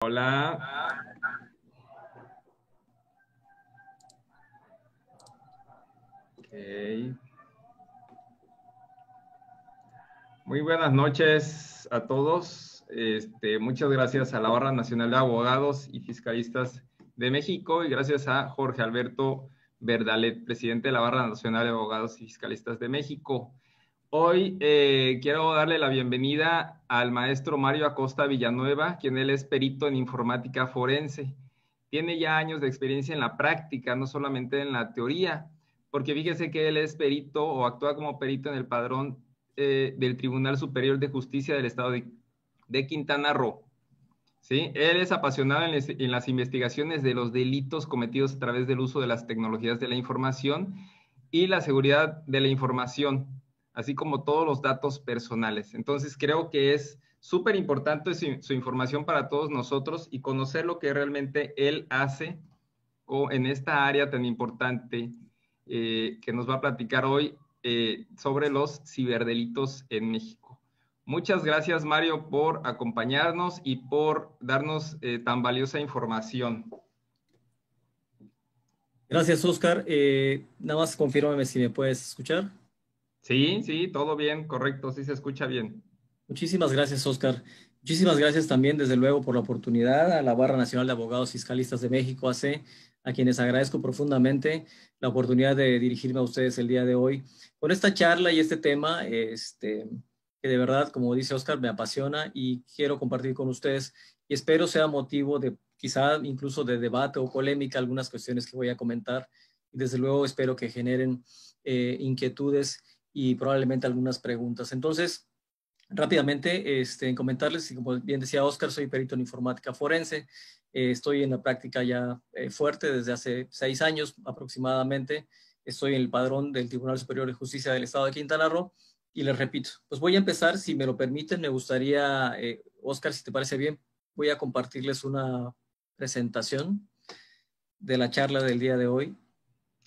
Hola. Okay. Muy buenas noches a todos. Muchas gracias a la Barra Nacional de Abogados y Fiscalistas de México y gracias a Jorge Alberto Verdalet, presidente de la Barra Nacional de Abogados y Fiscalistas de México. Hoy quiero darle la bienvenida al maestro Mario Acosta Villanueva, quien él es perito en informática forense. Tiene ya años de experiencia en la práctica, no solamente en la teoría, porque fíjese que él es perito o actúa como perito en el padrón del Tribunal Superior de Justicia del Estado de Quintana Roo. ¿Sí? Él es apasionado en las investigaciones de los delitos cometidos a través del uso de las tecnologías de la información y la seguridad de la información, así como todos los datos personales. Entonces creo que es súper importante su información para todos nosotros y conocer lo que realmente él hace en esta área tan importante que nos va a platicar hoy sobre los ciberdelitos en México. Muchas gracias, Mario, por acompañarnos y por darnos tan valiosa información. Gracias, Oscar. Nada más confírmame si me puedes escuchar. Sí, todo bien, correcto, sí se escucha bien. Muchísimas gracias, Oscar. Muchísimas gracias también, desde luego, por la oportunidad a la Barra Nacional de Abogados Fiscalistas de México, AC, a quienes agradezco profundamente la oportunidad de dirigirme a ustedes el día de hoy con esta charla y este tema, que de verdad, como dice Oscar, me apasiona y quiero compartir con ustedes y espero sea motivo de quizá incluso de debate o polémica algunas cuestiones que voy a comentar y desde luego espero que generen inquietudes y probablemente algunas preguntas. Entonces, rápidamente, en comentarles, y como bien decía Oscar, soy perito en informática forense. Estoy en la práctica ya fuerte desde hace 6 años aproximadamente. Estoy en el padrón del Tribunal Superior de Justicia del Estado de Quintana Roo. Y les repito, pues voy a empezar, si me lo permiten, me gustaría, Oscar, si te parece bien, voy a compartirles una presentación de la charla del día de hoy.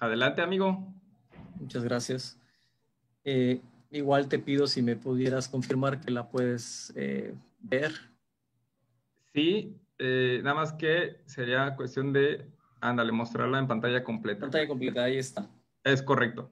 Adelante, amigo. Muchas gracias. Eh, Igual te pido si me pudieras confirmar que la puedes ver. Sí, nada más que sería cuestión de, ándale, mostrarla en pantalla completa. Pantalla completa, ahí está. Es correcto.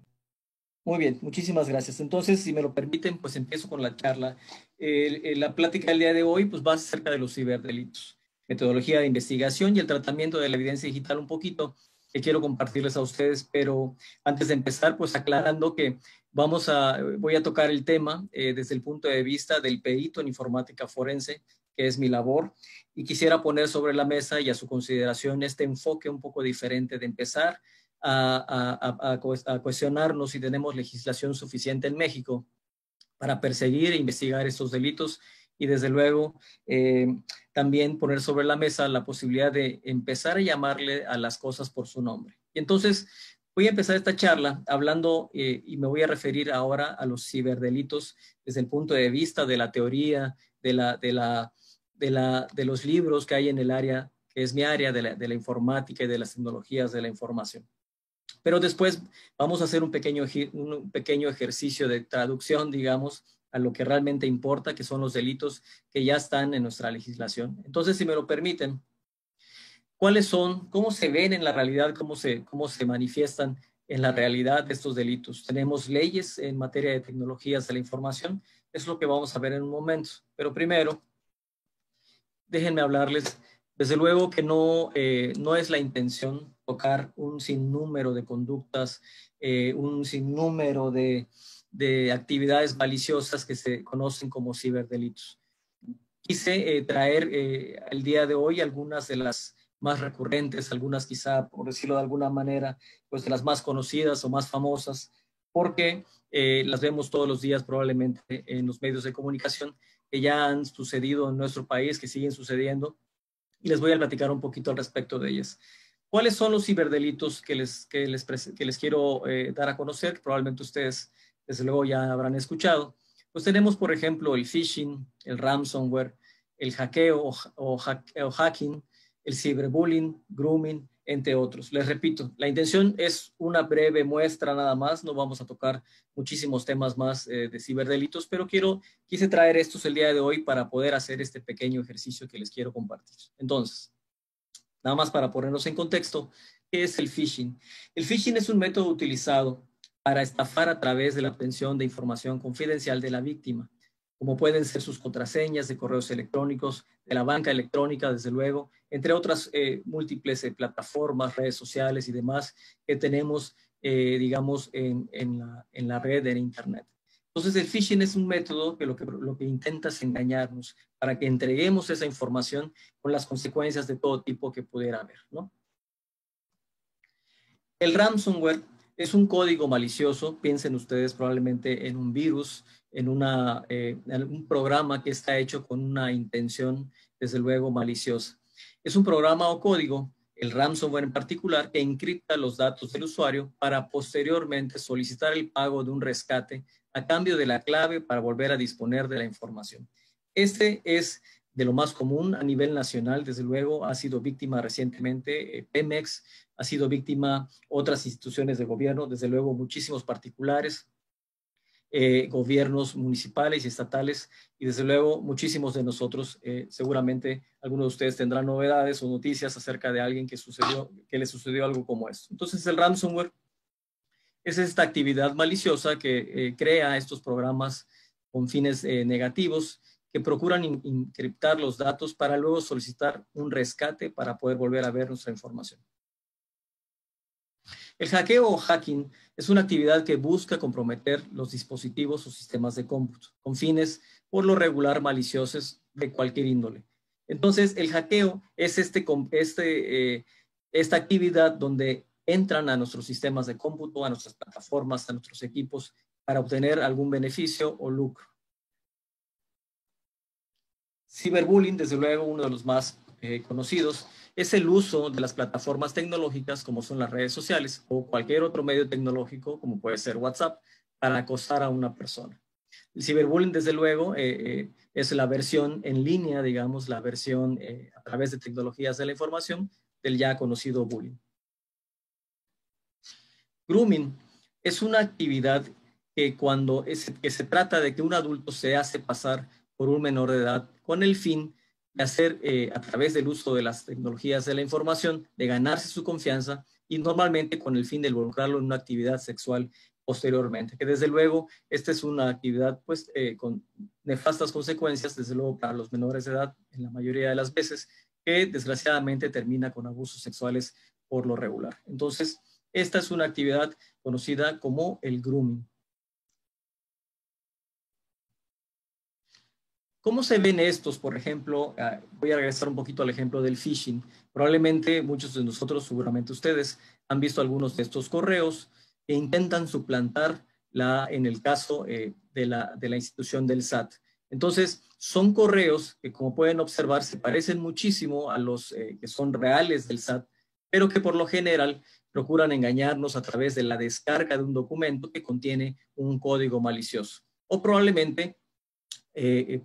Muy bien, muchísimas gracias. Entonces, si me lo permiten, pues empiezo con la charla. La plática del día de hoy pues va acerca de los ciberdelitos, metodología de investigación y el tratamiento de la evidencia digital un poquito que quiero compartirles a ustedes, pero antes de empezar, pues aclarando que voy a tocar el tema desde el punto de vista del perito en informática forense, que es mi labor, y quisiera poner sobre la mesa y a su consideración este enfoque un poco diferente de empezar a cuestionarnos si tenemos legislación suficiente en México para perseguir e investigar estos delitos y desde luego también poner sobre la mesa la posibilidad de empezar a llamarle a las cosas por su nombre. Y entonces voy a empezar esta charla hablando y me voy a referir ahora a los ciberdelitos desde el punto de vista de la teoría, de los libros que hay en el área, que es mi área de la informática y de las tecnologías de la información. Pero después vamos a hacer un pequeño ejercicio de traducción, digamos, a lo que realmente importa, que son los delitos que ya están en nuestra legislación. Entonces, si me lo permiten, ¿cuáles son, cómo se ven en la realidad, cómo se manifiestan en la realidad de estos delitos? Tenemos leyes en materia de tecnologías de la información, es lo que vamos a ver en un momento. Pero primero, déjenme hablarles. Desde luego que no es la intención tocar un sinnúmero de conductas, un sinnúmero de actividades maliciosas que se conocen como ciberdelitos. Quise traer el día de hoy algunas de las más recurrentes, algunas quizá, por decirlo de alguna manera, pues de las más conocidas o más famosas, porque las vemos todos los días probablemente en los medios de comunicación que ya han sucedido en nuestro país, que siguen sucediendo, y les voy a platicar un poquito al respecto de ellas. ¿Cuáles son los ciberdelitos que les quiero dar a conocer? Que probablemente ustedes, desde luego, ya habrán escuchado. Pues tenemos, por ejemplo, el phishing, el ransomware, el hackeo o hacking, el ciberbullying, grooming, entre otros. Les repito, la intención es una breve muestra nada más, no vamos a tocar muchísimos temas más de ciberdelitos, pero quise traer estos el día de hoy para poder hacer este pequeño ejercicio que les quiero compartir. Entonces, nada más para ponernos en contexto, ¿qué es el phishing? El phishing es un método utilizado para estafar a través de la obtención de información confidencial de la víctima, como pueden ser sus contraseñas de correos electrónicos, de la banca electrónica, desde luego, entre otras múltiples plataformas, redes sociales y demás que tenemos, digamos, en la red, en Internet. Entonces, el phishing es un método que lo que intenta es engañarnos para que entreguemos esa información con las consecuencias de todo tipo que pudiera haber, ¿no? El ransomware es un código malicioso, piensen ustedes probablemente en un virus, en un programa que está hecho con una intención, desde luego, maliciosa. Es un programa o código, el ransomware en particular, que encripta los datos del usuario para posteriormente solicitar el pago de un rescate a cambio de la clave para volver a disponer de la información. Este es de lo más común a nivel nacional, desde luego, ha sido víctima recientemente Pemex, ha sido víctima otras instituciones de gobierno, desde luego muchísimos particulares, gobiernos municipales y estatales, y desde luego muchísimos de nosotros, seguramente algunos de ustedes tendrán novedades o noticias acerca de alguien que le sucedió algo como esto. Entonces el ransomware es esta actividad maliciosa que crea estos programas con fines negativos que procuran encriptar los datos para luego solicitar un rescate para poder volver a ver nuestra información. El hackeo o hacking es una actividad que busca comprometer los dispositivos o sistemas de cómputo con fines por lo regular maliciosos de cualquier índole. Entonces, el hackeo es esta actividad donde entran a nuestros sistemas de cómputo, a nuestras plataformas, a nuestros equipos para obtener algún beneficio o lucro. Ciberbullying, desde luego, uno de los más conocidos, es el uso de las plataformas tecnológicas como son las redes sociales o cualquier otro medio tecnológico como puede ser WhatsApp para acosar a una persona. El ciberbullying, desde luego, es la versión en línea, digamos, la versión a través de tecnologías de la información del ya conocido bullying. Grooming es una actividad que que se trata de que un adulto se hace pasar por un menor de edad con el fin de hacer, a través del uso de las tecnologías de la información, de ganarse su confianza y normalmente con el fin de involucrarlo en una actividad sexual posteriormente, que desde luego esta es una actividad pues con nefastas consecuencias, desde luego para los menores de edad en la mayoría de las veces, que desgraciadamente termina con abusos sexuales por lo regular. Entonces, esta es una actividad conocida como el grooming. ¿Cómo se ven estos? Por ejemplo, voy a regresar un poquito al ejemplo del phishing. Probablemente muchos de nosotros, seguramente ustedes, han visto algunos de estos correos que intentan suplantar en el caso de la institución del SAT. Entonces, son correos que, como pueden observar, se parecen muchísimo a los que son reales del SAT, pero que por lo general procuran engañarnos a través de la descarga de un documento que contiene un código malicioso. O probablemente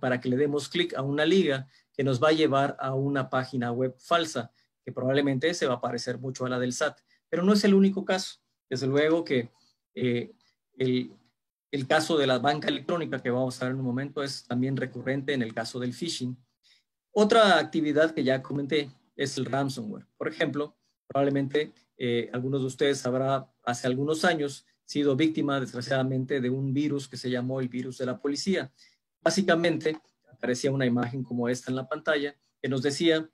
para que le demos clic a una liga que nos va a llevar a una página web falsa, que probablemente se va a parecer mucho a la del SAT. Pero no es el único caso. Desde luego que el caso de la banca electrónica, que vamos a ver en un momento, es también recurrente en el caso del phishing. Otra actividad que ya comenté es el ransomware. Por ejemplo, probablemente algunos de ustedes habrá hace algunos años sido víctima, desgraciadamente, de un virus que se llamó el virus de la policía. Básicamente, aparecía una imagen como esta en la pantalla que nos decía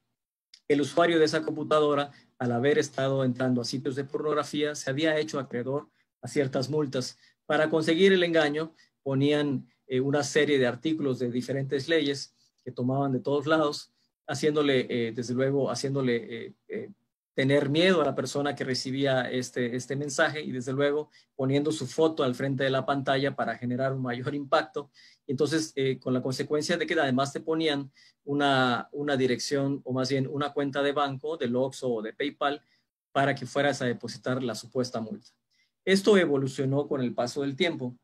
que el usuario de esa computadora, al haber estado entrando a sitios de pornografía, se había hecho acreedor a ciertas multas. Para conseguir el engaño, ponían una serie de artículos de diferentes leyes que tomaban de todos lados, haciéndole, desde luego, tener miedo a la persona que recibía este mensaje y desde luego poniendo su foto al frente de la pantalla para generar un mayor impacto. Entonces, con la consecuencia de que además te ponían una dirección o más bien una cuenta de banco, del Oxxo o de PayPal, para que fueras a depositar la supuesta multa. Esto evolucionó con el paso del tiempo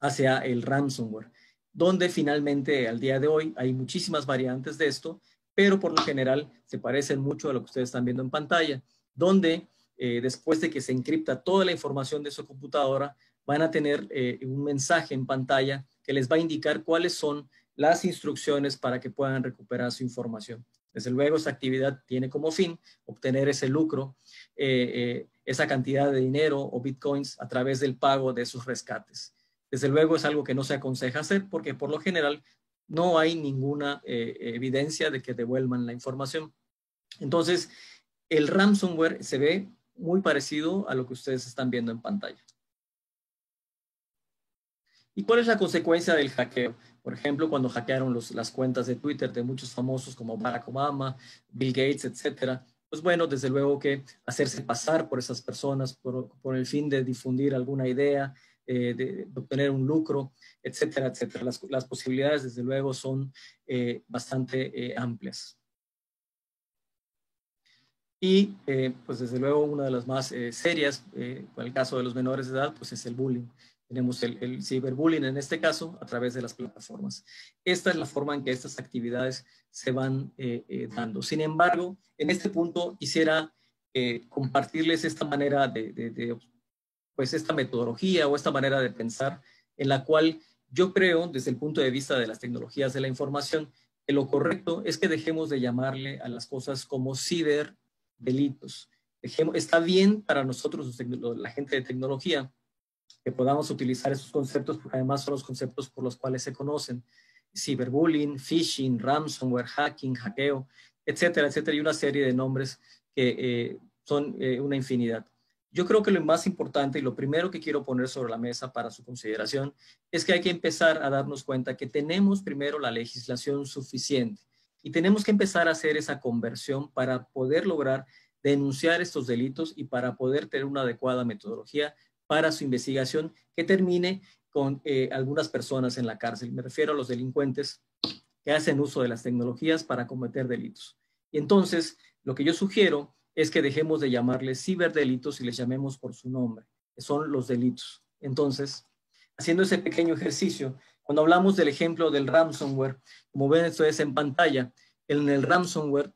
hacia el ransomware, donde finalmente al día de hoy hay muchísimas variantes de esto, pero por lo general se parecen mucho a lo que ustedes están viendo en pantalla, donde después de que se encripta toda la información de su computadora, van a tener un mensaje en pantalla que les va a indicar cuáles son las instrucciones para que puedan recuperar su información. Desde luego, esta actividad tiene como fin obtener ese lucro, esa cantidad de dinero o bitcoins a través del pago de sus rescates. Desde luego, es algo que no se aconseja hacer porque por lo general no hay ninguna evidencia de que devuelvan la información. Entonces, el ransomware se ve muy parecido a lo que ustedes están viendo en pantalla. ¿Y cuál es la consecuencia del hackeo? Por ejemplo, cuando hackearon las cuentas de Twitter de muchos famosos como Barack Obama, Bill Gates, etcétera. Pues bueno, desde luego que hacerse pasar por esas personas por el fin de difundir alguna idea, de obtener un lucro, etcétera, etcétera. Las posibilidades, desde luego, son bastante amplias. Y, pues desde luego, una de las más serias, con el caso de los menores de edad, pues es el bullying. Tenemos el ciberbullying en este caso a través de las plataformas. Esta es la forma en que estas actividades se van dando. Sin embargo, en este punto quisiera compartirles esta manera pues esta metodología o esta manera de pensar en la cual yo creo, desde el punto de vista de las tecnologías de la información, que lo correcto es que dejemos de llamarle a las cosas como ciberdelitos. Está bien para nosotros, la gente de tecnología, que podamos utilizar esos conceptos, porque además son los conceptos por los cuales se conocen. Ciberbullying, phishing, ransomware, hacking, hackeo, etcétera, etcétera, y una serie de nombres que son una infinidad. Yo creo que lo más importante y lo primero que quiero poner sobre la mesa para su consideración es que hay que empezar a darnos cuenta que tenemos primero la legislación suficiente y tenemos que empezar a hacer esa conversión para poder lograr denunciar estos delitos y para poder tener una adecuada metodología para su investigación que termine con algunas personas en la cárcel. Me refiero a los delincuentes que hacen uso de las tecnologías para cometer delitos. Y entonces, lo que yo sugiero es que dejemos de llamarles ciberdelitos y les llamemos por su nombre, que son los delitos. Entonces, haciendo ese pequeño ejercicio, cuando hablamos del ejemplo del ransomware, como ven ustedes en pantalla, en el ransomware,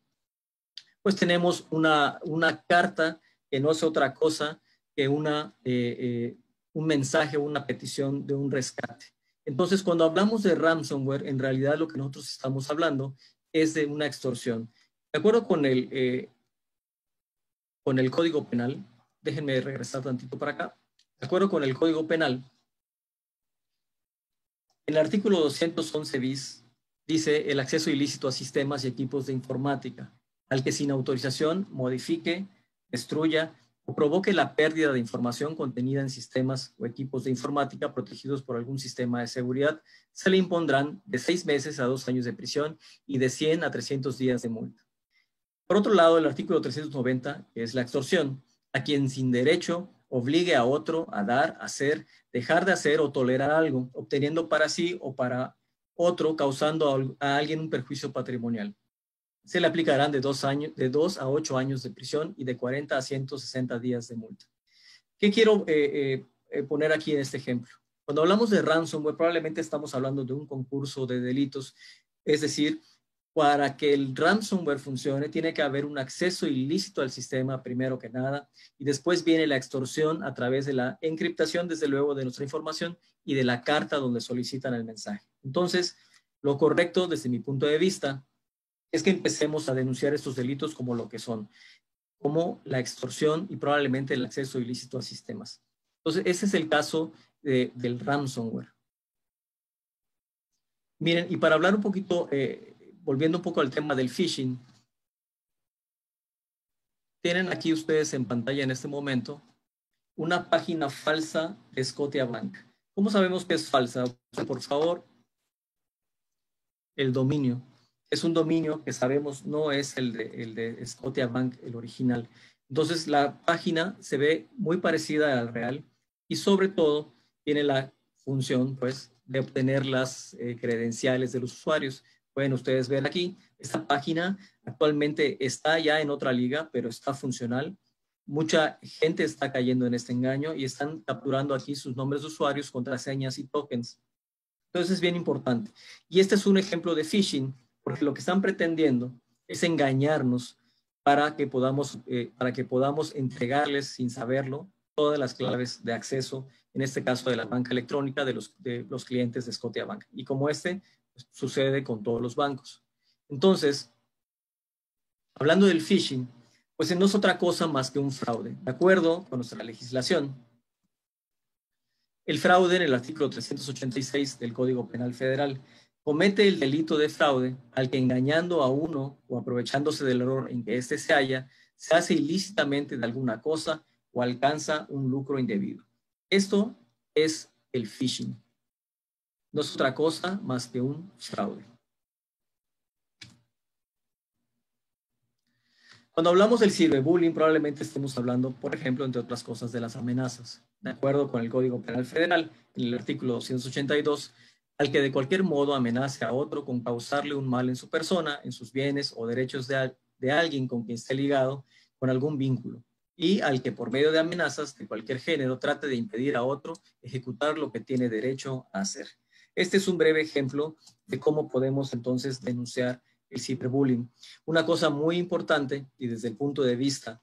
pues tenemos una carta que no es otra cosa que un mensaje o una petición de un rescate. Entonces, cuando hablamos de ransomware, en realidad lo que nosotros estamos hablando es de una extorsión. De acuerdo con el Código Penal, déjenme regresar tantito para acá. De acuerdo con el Código Penal, el artículo 211 bis dice el acceso ilícito a sistemas y equipos de informática, al que sin autorización modifique, destruya o provoque la pérdida de información contenida en sistemas o equipos de informática protegidos por algún sistema de seguridad, se le impondrán de 6 meses a 2 años de prisión y de 100 a 300 días de multa. Por otro lado, el artículo 390 es la extorsión, a quien sin derecho obligue a otro a dar, hacer, dejar de hacer o tolerar algo, obteniendo para sí o para otro, causando a alguien un perjuicio patrimonial. Se le aplicarán de 2 a 8 años de prisión y de 40 a 160 días de multa. ¿Qué quiero poner aquí en este ejemplo? Cuando hablamos de ransomware, probablemente estamos hablando de un concurso de delitos, es decir, para que el ransomware funcione, tiene que haber un acceso ilícito al sistema, primero que nada, y después viene la extorsión a través de la encriptación, desde luego, de nuestra información y de la carta donde solicitan el mensaje. Entonces, lo correcto, desde mi punto de vista, es que empecemos a denunciar estos delitos como lo que son, como la extorsión y probablemente el acceso ilícito a sistemas. Entonces, ese es el caso del ransomware. Miren, y para hablar un poquito, volviendo un poco al tema del phishing, tienen aquí ustedes en pantalla en este momento una página falsa de Scotiabank. ¿Cómo sabemos que es falsa? Por favor, el dominio. Es un dominio que sabemos no es el de Scotiabank, el original. Entonces, la página se ve muy parecida al real y sobre todo tiene la función, pues, de obtener las credenciales de los usuarios. Pueden ustedes ver aquí, esta página actualmente está ya en otra liga, pero está funcional. Mucha gente está cayendo en este engaño y están capturando aquí sus nombres de usuarios, contraseñas y tokens. Entonces es bien importante. Y este es un ejemplo de phishing, porque lo que están pretendiendo es engañarnos para que podamos entregarles sin saberlo todas las claves de acceso, en este caso de la banca electrónica de los clientes de Scotiabank. Y como pues, sucede con todos los bancos. Entonces, hablando del phishing, pues no es otra cosa más que un fraude. De acuerdo con nuestra legislación, el fraude en el artículo 386 del Código Penal Federal comete el delito de fraude al que engañando a uno o aprovechándose del error en que éste se halla, se hace ilícitamente de alguna cosa o alcanza un lucro indebido. Esto es el phishing. No es otra cosa más que un fraude. Cuando hablamos del ciberbullying, probablemente estemos hablando, por ejemplo, entre otras cosas, de las amenazas. De acuerdo con el Código Penal Federal, en el artículo 282, al que de cualquier modo amenace a otro con causarle un mal en su persona, en sus bienes o derechos de alguien con quien esté ligado con algún vínculo, y al que por medio de amenazas de cualquier género trate de impedir a otro ejecutar lo que tiene derecho a hacer. Este es un breve ejemplo de cómo podemos entonces denunciar el ciberbullying. Una cosa muy importante, y desde el punto de vista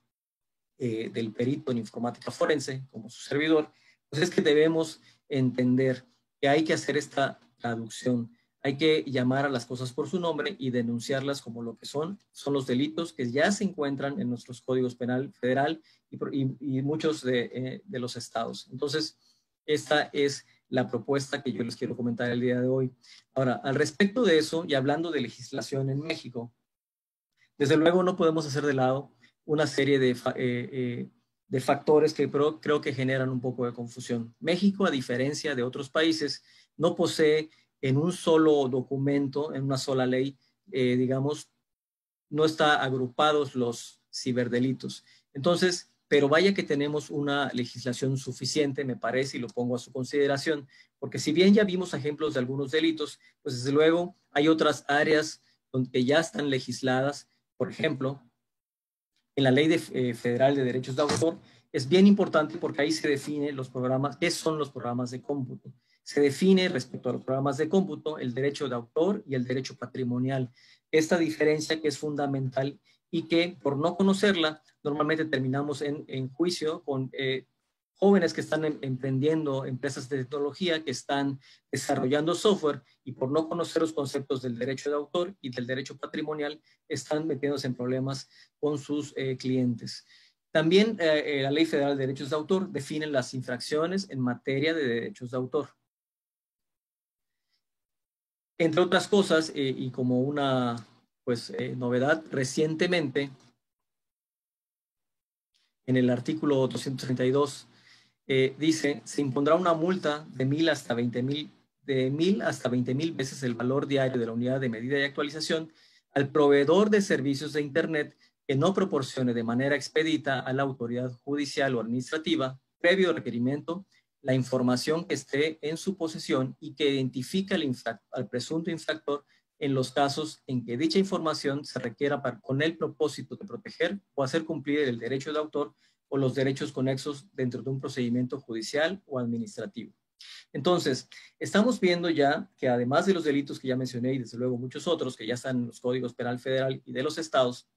del perito en informática forense, como su servidor, pues es que debemos entender que hay que hacer esta traducción. Hay que llamar a las cosas por su nombre y denunciarlas como lo que son los delitos que ya se encuentran en nuestros códigos penal federal y muchos de los estados. Entonces, esta es la propuesta que yo les quiero comentar el día de hoy. Ahora, al respecto de eso, y hablando de legislación en México, desde luego no podemos hacer de lado una serie de factores que creo que generan un poco de confusión. México, a diferencia de otros países, no posee en un solo documento, en una sola ley, digamos, no está agrupados los ciberdelitos. Entonces, pero vaya que tenemos una legislación suficiente, me parece, y lo pongo a su consideración, porque si bien ya vimos ejemplos de algunos delitos, pues desde luego hay otras áreas donde ya están legisladas. Por ejemplo, en la Ley Federal de Derechos de Autor es bien importante porque ahí se define los programas, qué son los programas de cómputo. Se define respecto a los programas de cómputo el derecho de autor y el derecho patrimonial. Esta diferencia que es fundamental y que por no conocerla normalmente terminamos en juicio con jóvenes que están emprendiendo empresas de tecnología, que están desarrollando software y por no conocer los conceptos del derecho de autor y del derecho patrimonial están metiéndose en problemas con sus clientes. También la Ley Federal de Derechos de Autor define las infracciones en materia de derechos de autor. Entre otras cosas, y como una novedad, recientemente, en el artículo 232, dice, se impondrá una multa de 1,000 hasta 20,000 veces el valor diario de la unidad de medida y actualización al proveedor de servicios de Internet que no proporcione de manera expedita a la autoridad judicial o administrativa, previo requerimiento, la información que esté en su posesión y que identifique al presunto infractor en los casos en que dicha información se requiera con el propósito de proteger o hacer cumplir el derecho de autor o los derechos conexos dentro de un procedimiento judicial o administrativo. Entonces, estamos viendo ya que además de los delitos que ya mencioné y desde luego muchos otros que ya están en los códigos penal federal y de los estados,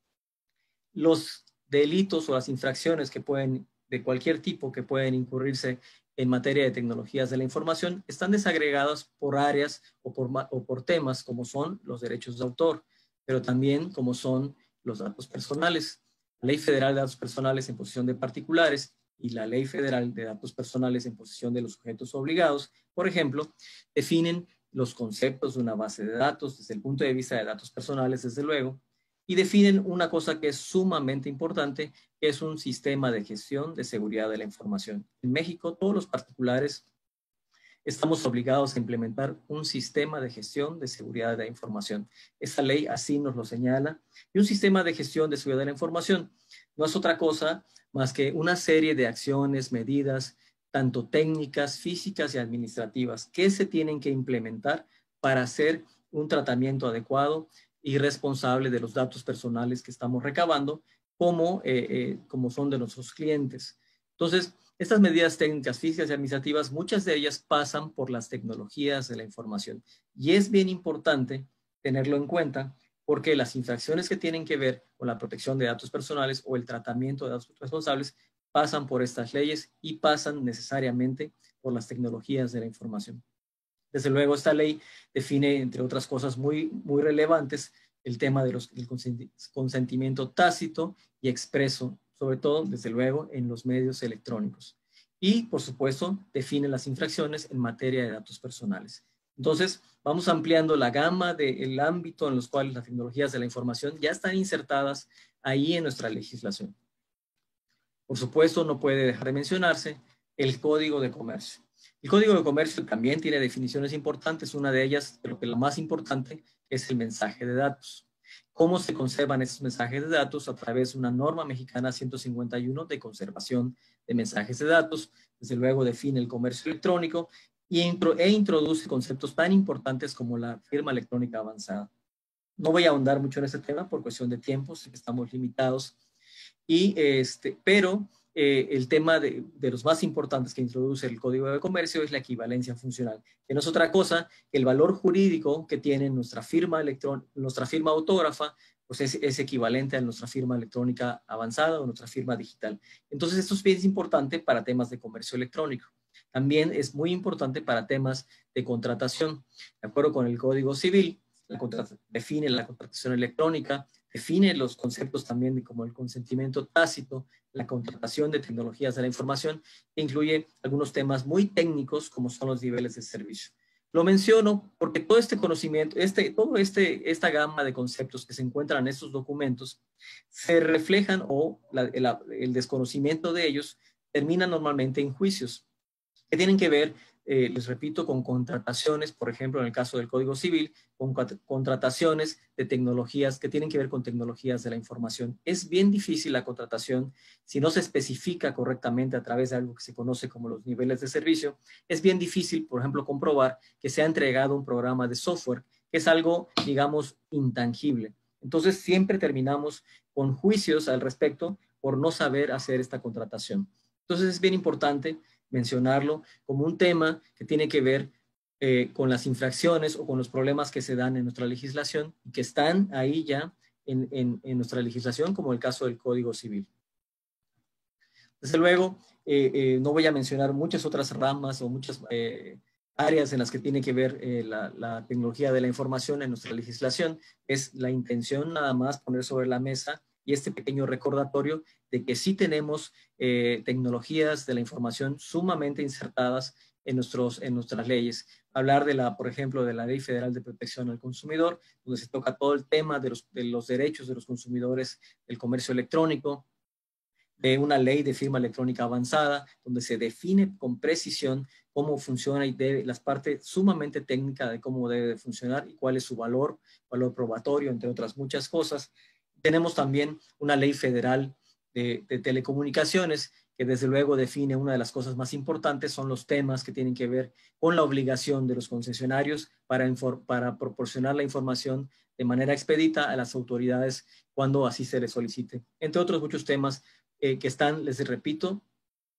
los delitos o las infracciones que pueden, de cualquier tipo que pueden incurrirse en materia de tecnologías de la información, están desagregadas por áreas o por temas como son los derechos de autor, pero también como son los datos personales. La Ley Federal de Datos Personales en posesión de particulares y la Ley Federal de Datos Personales en posesión de los sujetos obligados, por ejemplo, definen los conceptos de una base de datos desde el punto de vista de datos personales, desde luego, y definen una cosa que es sumamente importante, que es un sistema de gestión de seguridad de la información. En México, todos los particulares estamos obligados a implementar un sistema de gestión de seguridad de la información. Esta ley así nos lo señala. Y un sistema de gestión de seguridad de la información no es otra cosa más que una serie de acciones, medidas, tanto técnicas, físicas y administrativas, que se tienen que implementar para hacer un tratamiento adecuado y responsable de los datos personales que estamos recabando, como son de nuestros clientes. Entonces, estas medidas técnicas, físicas y administrativas, muchas de ellas pasan por las tecnologías de la información. Y es bien importante tenerlo en cuenta porque las infracciones que tienen que ver con la protección de datos personales o el tratamiento de datos responsables pasan por estas leyes y pasan necesariamente por las tecnologías de la información. Desde luego, esta ley define, entre otras cosas muy relevantes, el tema del consentimiento tácito y expreso, sobre todo, desde luego, en los medios electrónicos. Y, por supuesto, define las infracciones en materia de datos personales. Entonces, vamos ampliando la gama del ámbito en los cuales las tecnologías de la información ya están insertadas ahí en nuestra legislación. Por supuesto, no puede dejar de mencionarse el Código de Comercio. El Código de Comercio también tiene definiciones importantes. Una de ellas, creo que la más importante, es el mensaje de datos. ¿Cómo se conservan estos mensajes de datos? A través de una norma mexicana 151 de conservación de mensajes de datos. Desde luego define el comercio electrónico e introduce conceptos tan importantes como la firma electrónica avanzada. No voy a ahondar mucho en este tema por cuestión de tiempo, sé que estamos limitados. Pero el tema de los más importantes que introduce el Código de Comercio es la equivalencia funcional, que no es otra cosa que el valor jurídico que tiene nuestra firma autógrafa, pues es equivalente a nuestra firma electrónica avanzada o nuestra firma digital. Entonces, esto es bien importante para temas de comercio electrónico. También es muy importante para temas de contratación. De acuerdo con el Código Civil, define la contratación electrónica, define los conceptos también de como el consentimiento tácito, la contratación de tecnologías de la información, que incluye algunos temas muy técnicos como son los niveles de servicio. Lo menciono porque todo este conocimiento, esta gama de conceptos que se encuentran en estos documentos se reflejan o el desconocimiento de ellos termina normalmente en juicios que tienen que ver, les repito, con contrataciones, por ejemplo, en el caso del Código Civil, con contrataciones de tecnologías que tienen que ver con tecnologías de la información. Es bien difícil la contratación si no se especifica correctamente a través de algo que se conoce como los niveles de servicio. Es bien difícil, por ejemplo, comprobar que se ha entregado un programa de software, que es algo, digamos, intangible. Entonces, siempre terminamos con juicios al respecto por no saber hacer esta contratación. Entonces, es bien importante mencionarlo como un tema que tiene que ver con las infracciones o con los problemas que se dan en nuestra legislación y que están ahí ya en nuestra legislación, como el caso del Código Civil. Desde luego, no voy a mencionar muchas otras ramas o muchas áreas en las que tiene que ver la tecnología de la información en nuestra legislación. Es la intención nada más poner sobre la mesa y este pequeño recordatorio de que sí tenemos tecnologías de la información sumamente insertadas en nuestras leyes. Hablar por ejemplo, de la Ley Federal de Protección al Consumidor, donde se toca todo el tema de los derechos de los consumidores del comercio electrónico, de una ley de firma electrónica avanzada, donde se define con precisión cómo funciona y las partes sumamente técnicas de cómo debe de funcionar y cuál es su valor probatorio, entre otras muchas cosas. Tenemos también una ley federal de telecomunicaciones que desde luego define una de las cosas más importantes, son los temas que tienen que ver con la obligación de los concesionarios para proporcionar la información de manera expedita a las autoridades cuando así se les solicite. Entre otros muchos temas que están, les repito,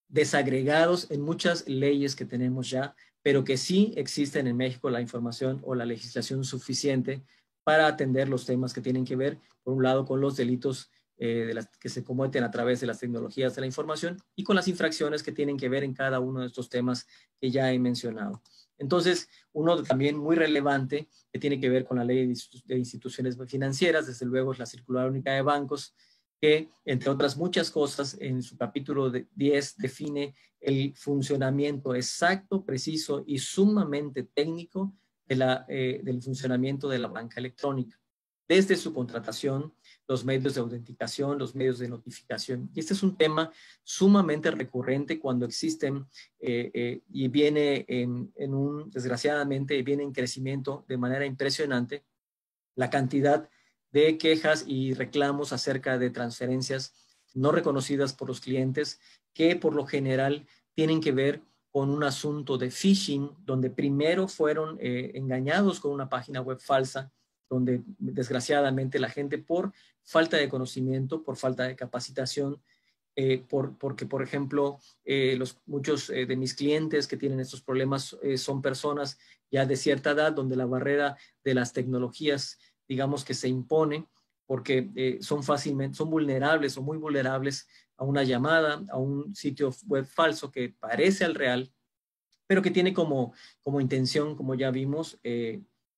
desagregados en muchas leyes que tenemos ya, pero que sí existen en México la información o la legislación suficiente para atender los temas que tienen que ver, por un lado, con los delitos que se cometen a través de las tecnologías de la información y con las infracciones que tienen que ver en cada uno de estos temas que ya he mencionado. Entonces, uno también muy relevante que tiene que ver con la ley de instituciones financieras, desde luego es la Circular Única de Bancos, que, entre otras muchas cosas, en su capítulo 10 define el funcionamiento exacto, preciso y sumamente técnico del funcionamiento de la banca electrónica, desde su contratación, los medios de autenticación, los medios de notificación. Y este es un tema sumamente recurrente cuando existen y viene desgraciadamente, viene en crecimiento de manera impresionante la cantidad de quejas y reclamos acerca de transferencias no reconocidas por los clientes que por lo general tienen que ver con un asunto de phishing, donde primero fueron engañados con una página web falsa, donde desgraciadamente la gente por falta de conocimiento, por falta de capacitación, porque, por ejemplo, muchos de mis clientes que tienen estos problemas son personas ya de cierta edad, donde la barrera de las tecnologías digamos que se impone porque son vulnerables o muy vulnerables a una llamada, a un sitio web falso que parece al real, pero que tiene como intención, como ya vimos,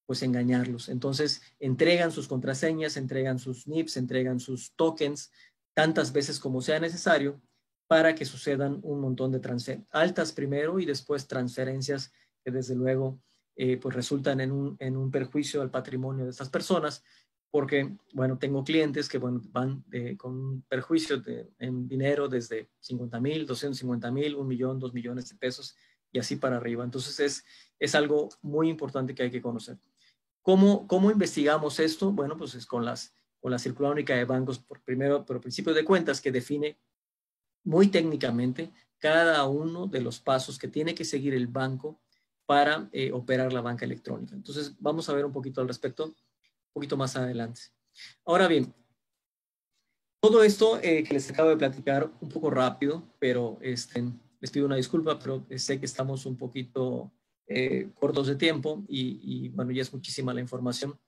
pues engañarlos. Entonces, entregan sus contraseñas, entregan sus NIPs, entregan sus tokens tantas veces como sea necesario para que sucedan un montón de transferencias, altas primero y después transferencias que desde luego pues resultan en un perjuicio al patrimonio de estas personas, porque, bueno, tengo clientes que bueno, van con un perjuicio en dinero desde 50,000, 250,000, 1 millón, 2 millones de pesos y así para arriba. Entonces es algo muy importante que hay que conocer. ¿Cómo investigamos esto? Bueno, pues es con la circular única de bancos, por principio de cuentas, que define muy técnicamente cada uno de los pasos que tiene que seguir el banco para operar la banca electrónica. Entonces vamos a ver un poquito al respecto, un poquito más adelante. Ahora bien, todo esto que les acabo de platicar un poco rápido, pero les pido una disculpa, pero sé que estamos un poquito cortos de tiempo y bueno, ya es muchísima la información.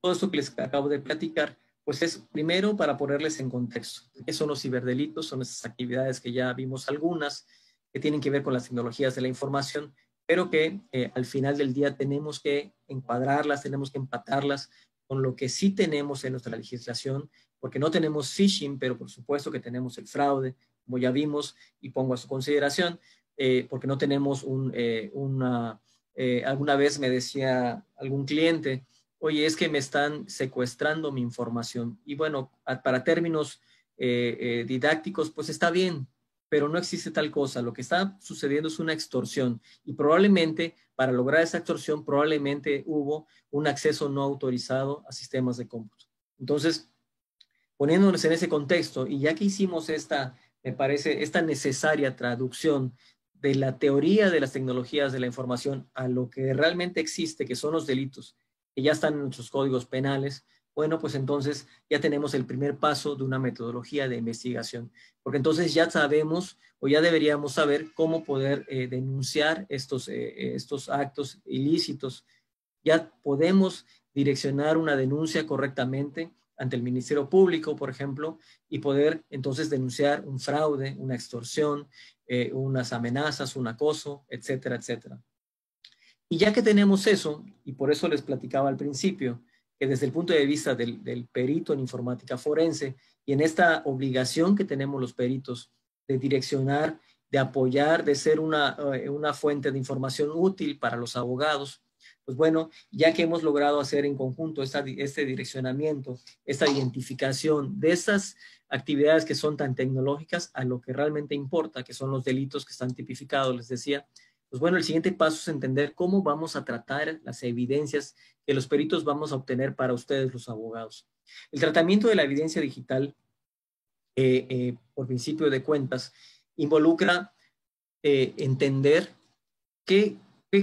Todo esto que les acabo de platicar, pues es primero para ponerles en contexto. ¿Qué son los ciberdelitos? Son esas actividades que ya vimos algunas, que tienen que ver con las tecnologías de la información, pero que al final del día tenemos que encuadrarlas, tenemos que empatarlas con lo que sí tenemos en nuestra legislación, porque no tenemos phishing, pero por supuesto que tenemos el fraude, como ya vimos, y pongo a su consideración, porque no tenemos alguna vez me decía algún cliente, oye, es que me están secuestrando mi información. Y bueno, para términos didácticos, pues está bien, pero no existe tal cosa. Lo que está sucediendo es una extorsión y probablemente para lograr esa extorsión, probablemente hubo un acceso no autorizado a sistemas de cómputo. Entonces, poniéndonos en ese contexto, y ya que hicimos me parece, esta necesaria traducción de la teoría de las tecnologías de la información a lo que realmente existe, que son los delitos, que ya están en nuestros códigos penales, bueno, pues entonces ya tenemos el primer paso de una metodología de investigación, porque entonces ya sabemos o ya deberíamos saber cómo poder denunciar estos actos ilícitos. Ya podemos direccionar una denuncia correctamente ante el Ministerio Público, por ejemplo, y poder entonces denunciar un fraude, una extorsión, unas amenazas, un acoso, etcétera, etcétera. Y ya que tenemos eso, y por eso les platicaba al principio, que desde el punto de vista del perito en informática forense y en esta obligación que tenemos los peritos de direccionar, de apoyar, de ser una fuente de información útil para los abogados, pues bueno, ya que hemos logrado hacer en conjunto este direccionamiento, esta identificación de estas actividades que son tan tecnológicas a lo que realmente importa, que son los delitos que están tipificados, les decía, pues bueno, el siguiente paso es entender cómo vamos a tratar las evidencias que los peritos vamos a obtener para ustedes, los abogados. El tratamiento de la evidencia digital, por principio de cuentas, involucra entender qué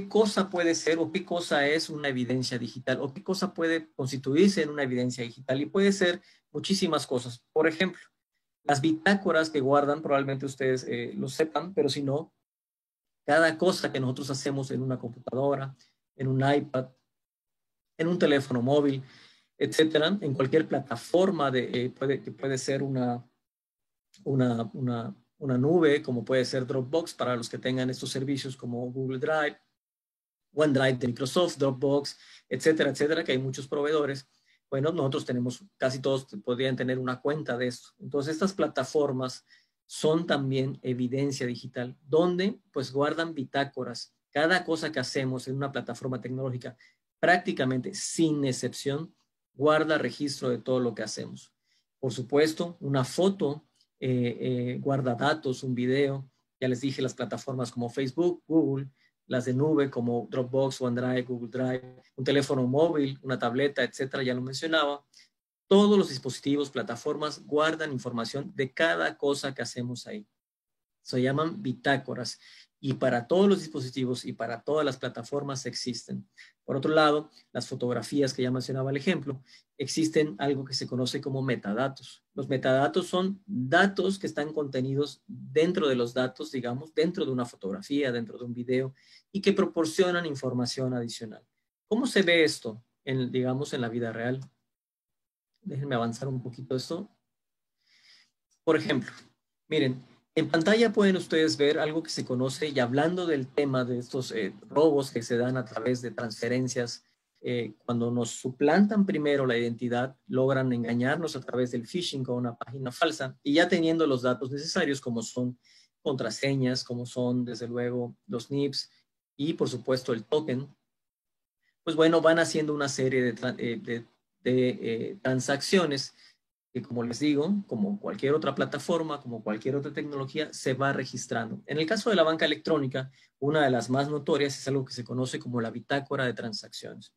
cosa puede ser o qué cosa es una evidencia digital o qué cosa puede constituirse en una evidencia digital. Y puede ser muchísimas cosas. Por ejemplo, las bitácoras que guardan, probablemente ustedes lo sepan, pero si no, cada cosa que nosotros hacemos en una computadora, en un iPad, en un teléfono móvil, etcétera, en cualquier plataforma que puede ser una nube, como puede ser Dropbox para los que tengan estos servicios como Google Drive, OneDrive de Microsoft, Dropbox, etcétera, etcétera, que hay muchos proveedores. Bueno, nosotros tenemos, casi todos podrían tener una cuenta de esto. Entonces, estas plataformas son también evidencia digital, donde pues guardan bitácoras. Cada cosa que hacemos en una plataforma tecnológica, prácticamente sin excepción, guarda registro de todo lo que hacemos. Por supuesto, una foto guarda datos, un video. Ya les dije, las plataformas como Facebook, Google, las de nube como Dropbox, OneDrive, Google Drive, un teléfono móvil, una tableta, etcétera, ya lo mencionaba. Todos los dispositivos, plataformas guardan información de cada cosa que hacemos ahí. Se llaman bitácoras y para todos los dispositivos y para todas las plataformas existen. Por otro lado, las fotografías que ya mencionaba el ejemplo, existen algo que se conoce como metadatos. Los metadatos son datos que están contenidos dentro de los datos, digamos, dentro de una fotografía, dentro de un video y que proporcionan información adicional. ¿Cómo se ve esto, digamos, en la vida real? Déjenme avanzar un poquito esto. Por ejemplo, miren, en pantalla pueden ustedes ver algo que se conoce, y hablando del tema de estos robos que se dan a través de transferencias, cuando nos suplantan primero la identidad, logran engañarnos a través del phishing con una página falsa, y ya teniendo los datos necesarios, como son contraseñas, como son, desde luego, los NIPs y, por supuesto, el token, pues bueno, van haciendo una serie de transacciones que, como les digo, como cualquier otra plataforma, como cualquier otra tecnología, se va registrando. En el caso de la banca electrónica, una de las más notorias es algo que se conoce como la bitácora de transacciones.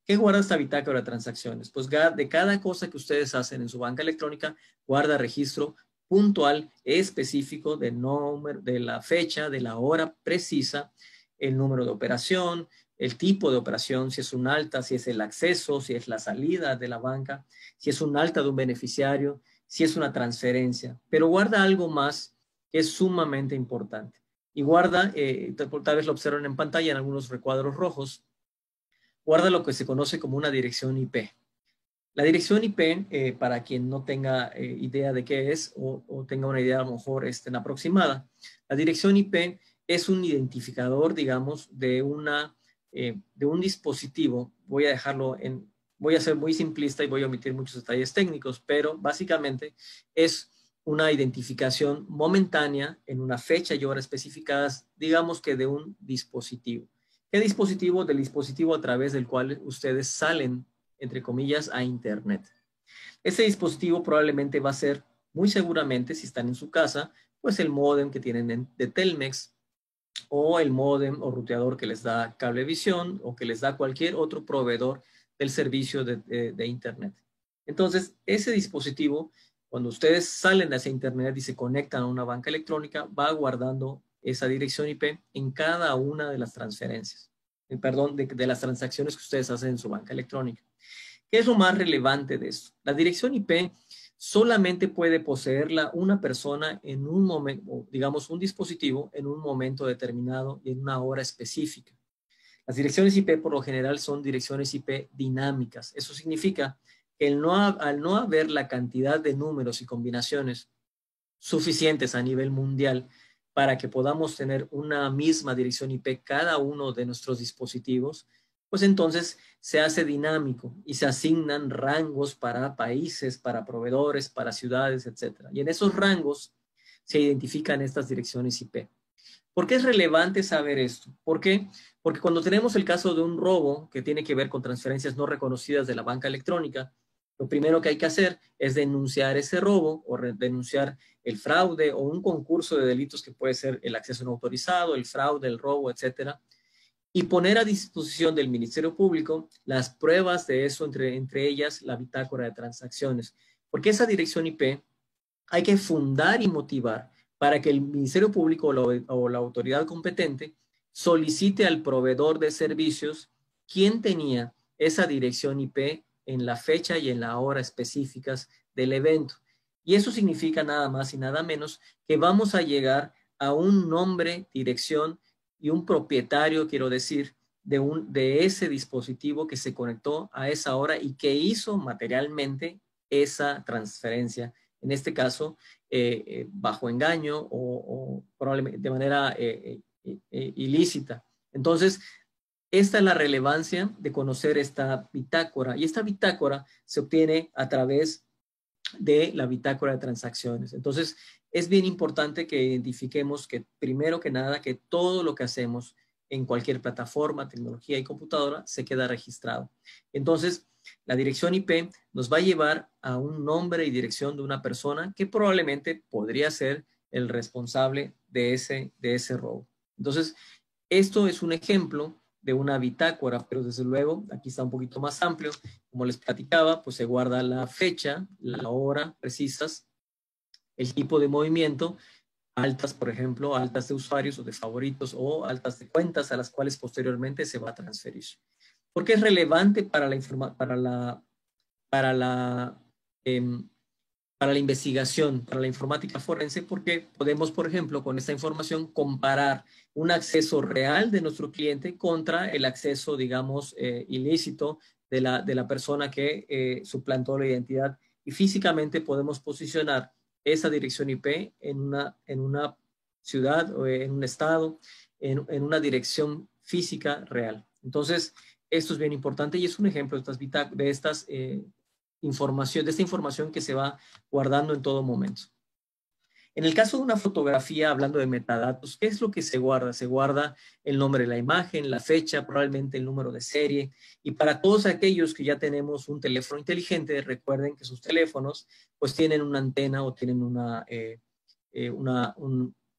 ¿Qué guarda esta bitácora de transacciones? Pues de cada cosa que ustedes hacen en su banca electrónica, guarda registro puntual, específico del número, de la fecha, de la hora precisa, el número de operación, el tipo de operación, si es un alta, si es el acceso, si es la salida de la banca, si es un alta de un beneficiario, si es una transferencia, pero guarda algo más que es sumamente importante. Y guarda, tal vez lo observan en pantalla en algunos recuadros rojos, guarda lo que se conoce como una dirección IP. La dirección IP, para quien no tenga idea de qué es o tenga una idea a lo mejor aproximada, la dirección IP es un identificador, digamos, de un dispositivo. Voy a ser muy simplista y voy a omitir muchos detalles técnicos, pero básicamente es una identificación momentánea en una fecha y hora especificadas, digamos que de un dispositivo. ¿Qué dispositivo? Del dispositivo a través del cual ustedes salen, entre comillas, a Internet. Ese dispositivo probablemente va a ser, muy seguramente, si están en su casa, pues el módem que tienen de Telmex, o el módem o ruteador que les da Cablevisión, o que les da cualquier otro proveedor del servicio de Internet. Entonces, ese dispositivo, cuando ustedes salen hacia Internet y se conectan a una banca electrónica, va guardando esa dirección IP en cada una de las transferencias, perdón, de las transacciones que ustedes hacen en su banca electrónica. ¿Qué es lo más relevante de esto? La dirección IP solamente puede poseerla una persona en un momento, digamos un dispositivo, en un momento determinado y en una hora específica. Las direcciones IP por lo general son direcciones IP dinámicas. Eso significa que al no haber la cantidad de números y combinaciones suficientes a nivel mundial para que podamos tener una misma dirección IP cada uno de nuestros dispositivos, pues entonces se hace dinámico y se asignan rangos para países, para proveedores, para ciudades, etc. Y en esos rangos se identifican estas direcciones IP. ¿Por qué es relevante saber esto? ¿Por qué? Porque cuando tenemos el caso de un robo que tiene que ver con transferencias no reconocidas de la banca electrónica, lo primero que hay que hacer es denunciar ese robo o denunciar el fraude o un concurso de delitos que puede ser el acceso no autorizado, el fraude, el robo, etcétera, y poner a disposición del Ministerio Público las pruebas de eso, entre ellas la bitácora de transacciones. Porque esa dirección IP hay que fundar y motivar para que el Ministerio Público o la autoridad competente solicite al proveedor de servicios quién tenía esa dirección IP en la fecha y en la hora específicas del evento. Y eso significa nada más y nada menos que vamos a llegar a un nombre, dirección y un propietario, quiero decir, de ese dispositivo que se conectó a esa hora y que hizo materialmente esa transferencia. En este caso, bajo engaño o probablemente de manera ilícita. Entonces, esta es la relevancia de conocer esta bitácora. Y esta bitácora se obtiene a través de la bitácora de transacciones. Entonces, es bien importante que identifiquemos que, primero que nada, que todo lo que hacemos en cualquier plataforma, tecnología y computadora se queda registrado. Entonces, la dirección IP nos va a llevar a un nombre y dirección de una persona que probablemente podría ser el responsable de ese robo. Entonces, esto es un ejemplo de una bitácora, pero desde luego aquí está un poquito más amplio. Como les platicaba, pues se guarda la fecha, la hora precisas, el tipo de movimiento, altas, por ejemplo, altas de usuarios o de favoritos o altas de cuentas a las cuales posteriormente se va a transferir. ¿Por qué es relevante para la, eh, para la investigación, para la informática forense? Porque podemos, por ejemplo, con esta información comparar un acceso real de nuestro cliente contra el acceso, digamos, ilícito de la persona que suplantó la identidad, y físicamente podemos posicionar esa dirección IP en una ciudad o en un estado, en una dirección física real. Entonces, esto es bien importante y es un ejemplo de esta información que se va guardando en todo momento. En el caso de una fotografía, hablando de metadatos, ¿qué es lo que se guarda? Se guarda el nombre de la imagen, la fecha, probablemente el número de serie. Y para todos aquellos que ya tenemos un teléfono inteligente, recuerden que sus teléfonos pues tienen una antena o tienen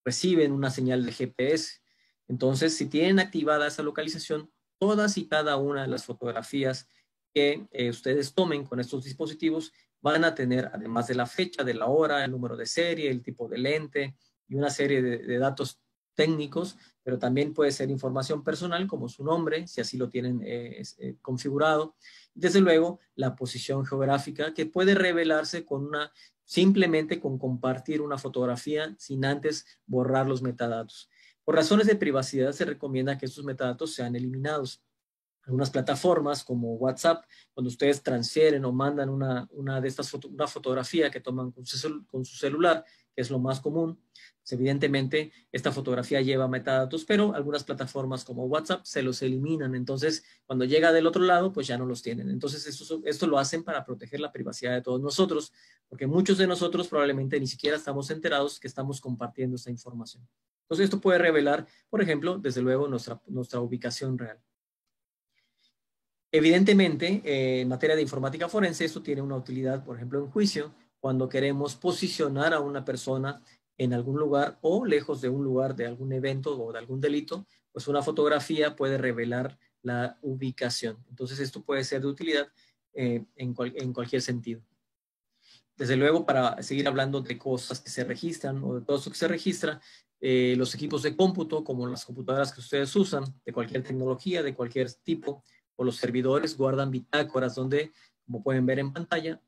reciben una señal de GPS. Entonces, si tienen activada esa localización, todas y cada una de las fotografías que ustedes tomen con estos dispositivos van a tener, además de la fecha, de la hora, el número de serie, el tipo de lente y una serie de datos técnicos, pero también puede ser información personal como su nombre, si así lo tienen configurado. Desde luego, la posición geográfica que puede revelarse simplemente con compartir una fotografía sin antes borrar los metadatos. Por razones de privacidad se recomienda que estos metadatos sean eliminados. Algunas plataformas como WhatsApp, cuando ustedes transfieren o mandan una fotografía que toman con su celular, que es lo más común, pues evidentemente esta fotografía lleva metadatos, pero algunas plataformas como WhatsApp se los eliminan. Entonces, cuando llega del otro lado, pues ya no los tienen. Entonces, esto lo hacen para proteger la privacidad de todos nosotros, porque muchos de nosotros probablemente ni siquiera estamos enterados que estamos compartiendo esta información. Entonces, esto puede revelar, por ejemplo, desde luego, nuestra ubicación real. Evidentemente, en materia de informática forense, esto tiene una utilidad, por ejemplo, en juicio, cuando queremos posicionar a una persona en algún lugar o lejos de un lugar de algún evento o de algún delito, pues una fotografía puede revelar la ubicación. Entonces, esto puede ser de utilidad en cualquier sentido. Desde luego, para seguir hablando de cosas que se registran o de todo esto que se registra, los equipos de cómputo, como las computadoras que ustedes usan, de cualquier tecnología, de cualquier tipo, o los servidores guardan bitácoras donde, como pueden ver en pantalla,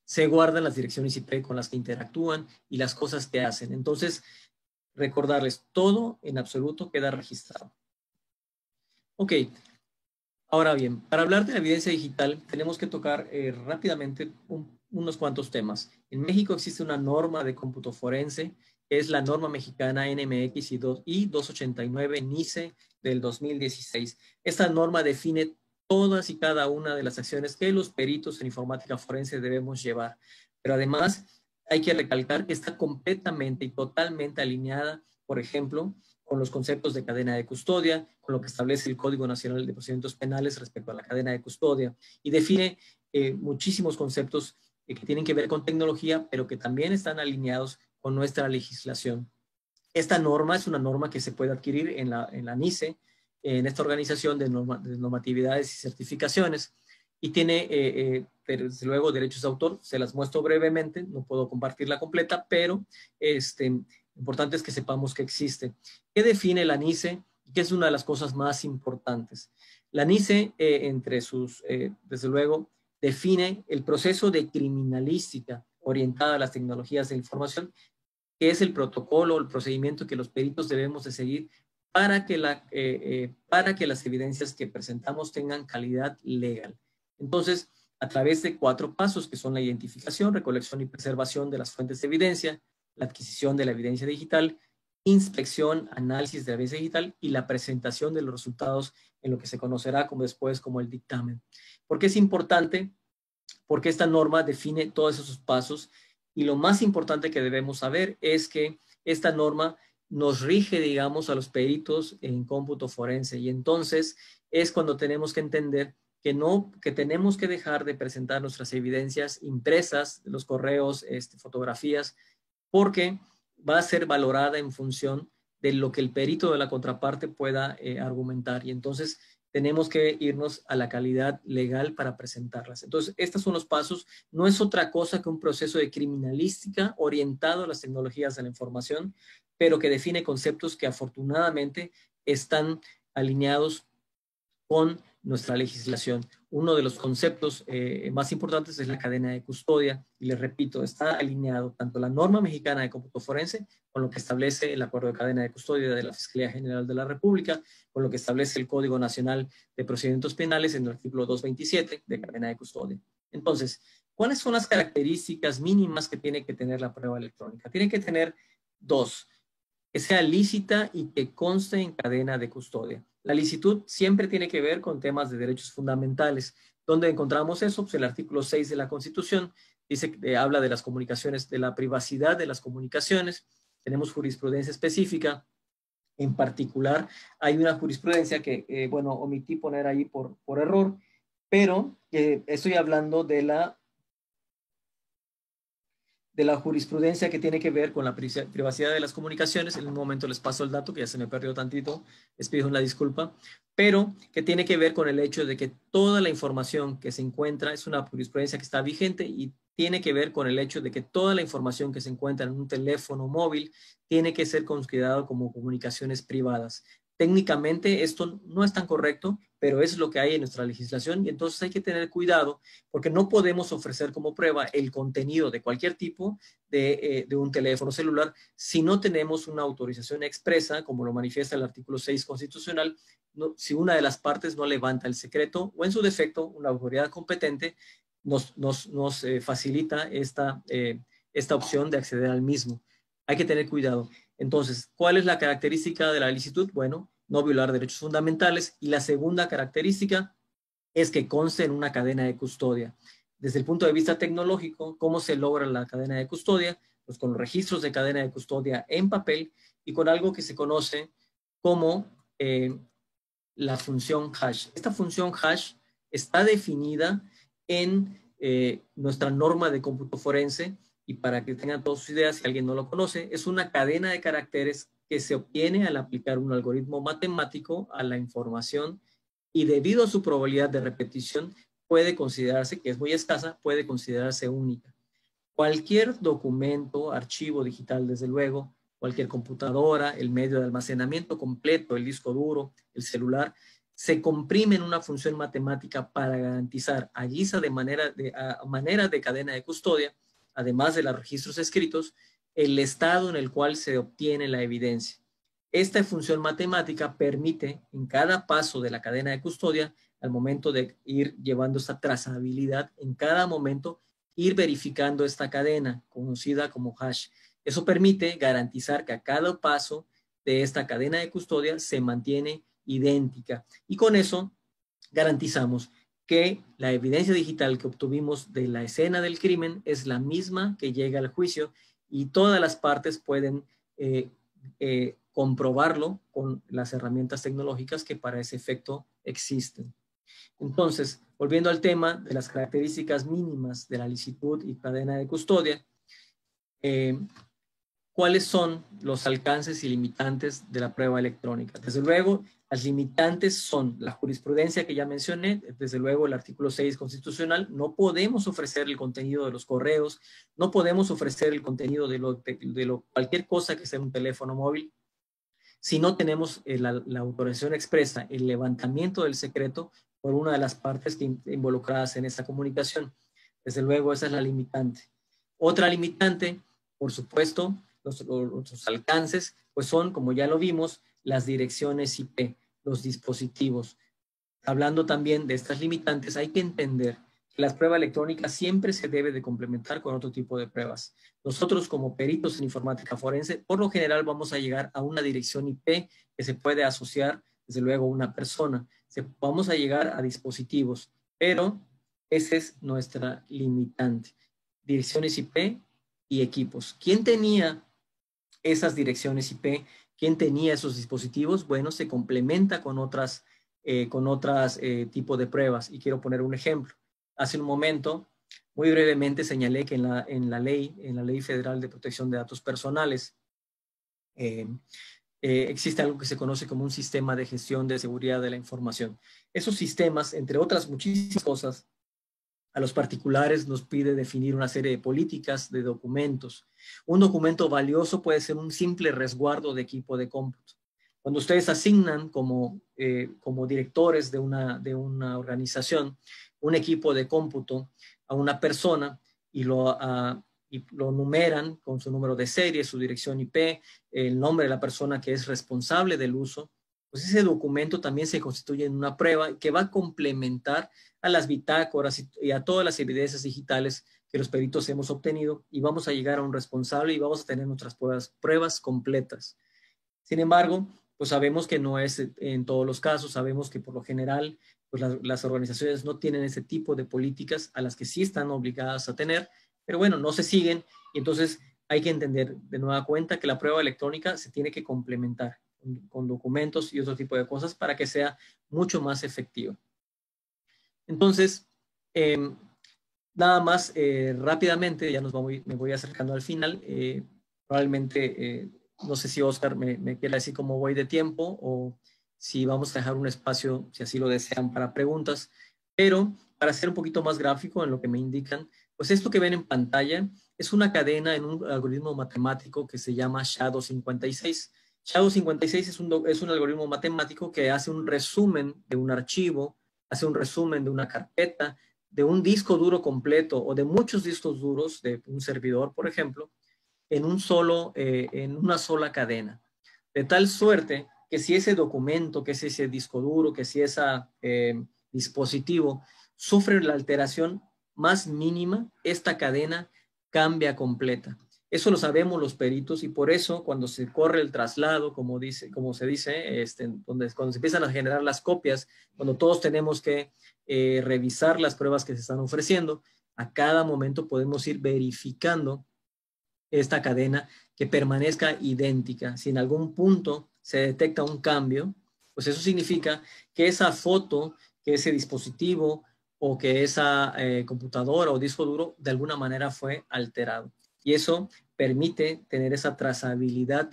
se guardan las direcciones IP con las que interactúan y las cosas que hacen. Entonces, recordarles, todo en absoluto queda registrado. Ok, ahora bien, para hablar de la evidencia digital, tenemos que tocar rápidamente unos cuantos temas. En México existe una norma de cómputo forense, que es la norma mexicana NMX y 289 NICE del 2016. Esta norma define todas y cada una de las acciones que los peritos en informática forense debemos llevar. Pero además hay que recalcar que está completamente y totalmente alineada, por ejemplo, con los conceptos de cadena de custodia, con lo que establece el Código Nacional de Procedimientos Penales respecto a la cadena de custodia, y define muchísimos conceptos que tienen que ver con tecnología, pero que también están alineados con nuestra legislación. Esta norma es una norma que se puede adquirir en la NICE, en esta organización de normatividades y certificaciones, y tiene, desde luego, derechos de autor. Se las muestro brevemente, no puedo compartirla completa, pero importante es que sepamos que existe. ¿Qué define la NICE? Que es una de las cosas más importantes. La NICE, desde luego, define el proceso de criminalística orientada a las tecnologías de información, que es el protocolo o el procedimiento que los peritos debemos de seguir para que las evidencias que presentamos tengan calidad legal. Entonces, a través de 4 pasos, que son la identificación, recolección y preservación de las fuentes de evidencia, la adquisición de la evidencia digital, inspección, análisis de la evidencia digital y la presentación de los resultados en lo que se conocerá después como el dictamen. ¿Por qué es importante? Porque esta norma define todos esos pasos, y lo más importante que debemos saber es que esta norma nos rige, digamos, a los peritos en cómputo forense, y entonces es cuando tenemos que entender que tenemos que dejar de presentar nuestras evidencias impresas, los correos, fotografías, porque va a ser valorada en función de lo que el perito de la contraparte pueda argumentar, y entonces tenemos que irnos a la calidad legal para presentarlas. Entonces, estos son los pasos. No es otra cosa que un proceso de criminalística orientado a las tecnologías de la información, pero que define conceptos que afortunadamente están alineados con nuestra legislación. uno de los conceptos más importantes es la cadena de custodia, y les repito, está alineado tanto la norma mexicana de cómputo forense con lo que establece el acuerdo de cadena de custodia de la Fiscalía General de la República, con lo que establece el Código Nacional de Procedimientos Penales en el artículo 227 de cadena de custodia. Entonces, ¿cuáles son las características mínimas que tiene que tener la prueba electrónica? Tiene que tener dos: que sea lícita y que conste en cadena de custodia. La licitud siempre tiene que ver con temas de derechos fundamentales. ¿Dónde encontramos eso? Pues el artículo 6 de la Constitución dice, habla de las comunicaciones, de la privacidad de las comunicaciones. Tenemos jurisprudencia específica. En particular, hay una jurisprudencia que, bueno, omití poner ahí por error, pero estoy hablando de la jurisprudencia que tiene que ver con la privacidad de las comunicaciones. En un momento les paso el dato, que ya se me perdió tantito, les pido una disculpa, pero que tiene que ver con el hecho de que toda la información que se encuentra, es una jurisprudencia que está vigente, y tiene que ver con el hecho de que toda la información que se encuentra en un teléfono móvil tiene que ser considerado como comunicaciones privadas. Técnicamente esto no es tan correcto, pero es lo que hay en nuestra legislación, y entonces hay que tener cuidado porque no podemos ofrecer como prueba el contenido de cualquier tipo de un teléfono celular si no tenemos una autorización expresa, como lo manifiesta el artículo 6 constitucional, si una de las partes no levanta el secreto, o en su defecto una autoridad competente nos facilita esta opción de acceder al mismo. Hay que tener cuidado. Entonces, ¿cuál es la característica de la licitud? Bueno, no violar derechos fundamentales. Y la segunda característica es que conste en una cadena de custodia. Desde el punto de vista tecnológico, ¿cómo se logra la cadena de custodia? Pues con los registros de cadena de custodia en papel y con algo que se conoce como la función hash. Esta función hash está definida en nuestra norma de cómputo forense, y para que tengan todas sus ideas, si alguien no lo conoce, es una cadena de caracteres que se obtiene al aplicar un algoritmo matemático a la información, y debido a su probabilidad de repetición puede considerarse, que es muy escasa, puede considerarse única. Cualquier documento, archivo digital, desde luego, cualquier computadora, el medio de almacenamiento completo, el disco duro, el celular, se comprime en una función matemática para garantizar, a guisa de manera de cadena de custodia, además de los registros escritos, el estado en el cual se obtiene la evidencia. Esta función matemática permite en cada paso de la cadena de custodia, al momento de ir llevando esta trazabilidad, en cada momento ir verificando esta cadena conocida como hash. Eso permite garantizar que a cada paso de esta cadena de custodia se mantiene idéntica, y con eso garantizamos que la evidencia digital que obtuvimos de la escena del crimen es la misma que llega al juicio, y todas las partes pueden comprobarlo con las herramientas tecnológicas que para ese efecto existen. Entonces, volviendo al tema de las características mínimas de la licitud y cadena de custodia, ¿cuáles son los alcances y limitantes de la prueba electrónica? Desde luego, las limitantes son la jurisprudencia que ya mencioné, desde luego el artículo 6 constitucional. No podemos ofrecer el contenido de los correos, no podemos ofrecer el contenido de cualquier cosa que sea un teléfono móvil, si no tenemos la autorización expresa, el levantamiento del secreto por una de las partes involucradas en esta comunicación. Desde luego, esa es la limitante. Otra limitante, por supuesto, los alcances, pues son, como ya lo vimos, las direcciones IP, los dispositivos. Hablando también de estas limitantes, hay que entender que la prueba electrónica siempre se debe de complementar con otro tipo de pruebas. Nosotros, como peritos en informática forense, por lo general vamos a llegar a una dirección IP que se puede asociar, desde luego, a una persona. Vamos a llegar a dispositivos, pero esa es nuestra limitante. Direcciones IP y equipos. ¿Quién tenía esas direcciones IP? ¿Quién tenía esos dispositivos? Bueno, se complementa con otras tipos de pruebas, y quiero poner un ejemplo. Hace un momento, muy brevemente, señalé que en la Ley Federal de Protección de Datos Personales existe algo que se conoce como un sistema de gestión de seguridad de la información. Esos sistemas, entre otras muchísimas cosas, a los particulares nos pide definir una serie de políticas de documentos. Un documento valioso puede ser un simple resguardo de equipo de cómputo. Cuando ustedes asignan como directores de una organización un equipo de cómputo a una persona y lo numeran con su número de serie, su dirección IP, el nombre de la persona que es responsable del uso, pues ese documento también se constituye en una prueba que va a complementar a las bitácoras y a todas las evidencias digitales que los peritos hemos obtenido, y vamos a llegar a un responsable y vamos a tener nuestras pruebas completas. Sin embargo, pues sabemos que no es en todos los casos, sabemos que por lo general pues las organizaciones no tienen ese tipo de políticas a las que sí están obligadas a tener, pero bueno, no se siguen, y entonces hay que entender de nueva cuenta que la prueba electrónica se tiene que complementar con documentos y otro tipo de cosas para que sea mucho más efectiva. Entonces, nada más rápidamente, ya me voy acercando al final, probablemente no sé si Oscar me quiere decir cómo voy de tiempo o si vamos a dejar un espacio, si así lo desean, para preguntas, pero para ser un poquito más gráfico en lo que me indican, pues esto que ven en pantalla es una cadena en un algoritmo matemático que se llama SHA-256. SHA-256 es un algoritmo matemático que hace un resumen de un archivo, hace un resumen de una carpeta, de un disco duro completo o de muchos discos duros de un servidor, por ejemplo, en una sola cadena. De tal suerte que si ese documento, que es ese disco duro, que si ese dispositivo sufre la alteración más mínima, esta cadena cambia completa. Eso lo sabemos los peritos, y por eso cuando se corre el traslado, como se dice, cuando se empiezan a generar las copias, cuando todos tenemos que revisar las pruebas que se están ofreciendo, a cada momento podemos ir verificando esta cadena que permanezca idéntica. Si en algún punto se detecta un cambio, pues eso significa que esa foto, que ese dispositivo o que esa computadora o disco duro de alguna manera fue alterado. Y eso permite tener esa trazabilidad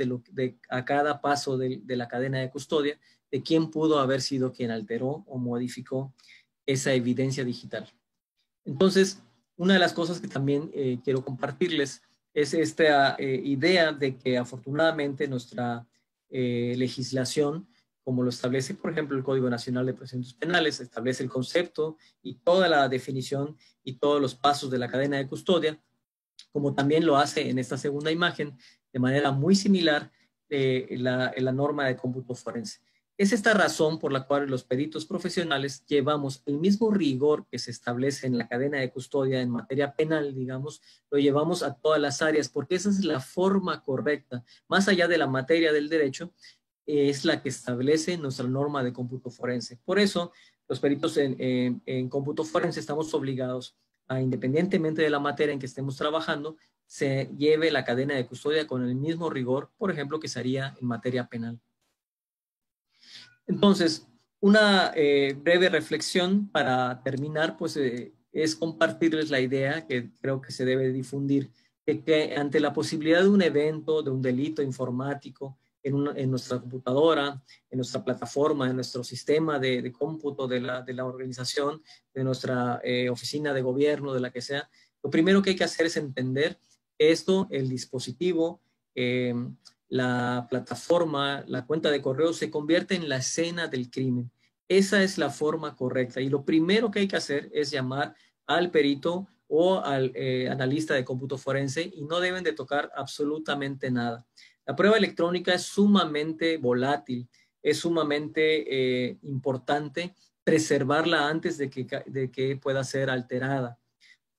a cada paso de la cadena de custodia de quién pudo haber sido quien alteró o modificó esa evidencia digital. Entonces, una de las cosas que también quiero compartirles es esta idea de que afortunadamente nuestra legislación, como lo establece, por ejemplo, el Código Nacional de Procedimientos Penales, establece el concepto y toda la definición y todos los pasos de la cadena de custodia, como también lo hace en esta segunda imagen, de manera muy similar la norma de cómputo forense. Es esta razón por la cual los peritos profesionales llevamos el mismo rigor que se establece en la cadena de custodia en materia penal, digamos, lo llevamos a todas las áreas, porque esa es la forma correcta, más allá de la materia del derecho, es la que establece nuestra norma de cómputo forense. Por eso, los peritos en cómputo forense estamos obligados a, independientemente de la materia en que estemos trabajando, se lleve la cadena de custodia con el mismo rigor, por ejemplo, que se haría en materia penal. Entonces, una breve reflexión para terminar, pues es compartirles la idea que creo que se debe difundir, de que ante la posibilidad de un evento, de un delito informático en nuestra computadora, en nuestra plataforma, en nuestro sistema de cómputo de la organización, de nuestra oficina de gobierno, de la que sea, lo primero que hay que hacer es entender esto, el dispositivo, la plataforma, la cuenta de correo se convierte en la escena del crimen. Esa es la forma correcta. Y lo primero que hay que hacer es llamar al perito o al analista de cómputo forense, y no deben de tocar absolutamente nada. La prueba electrónica es sumamente volátil, es sumamente importante preservarla antes de que pueda ser alterada.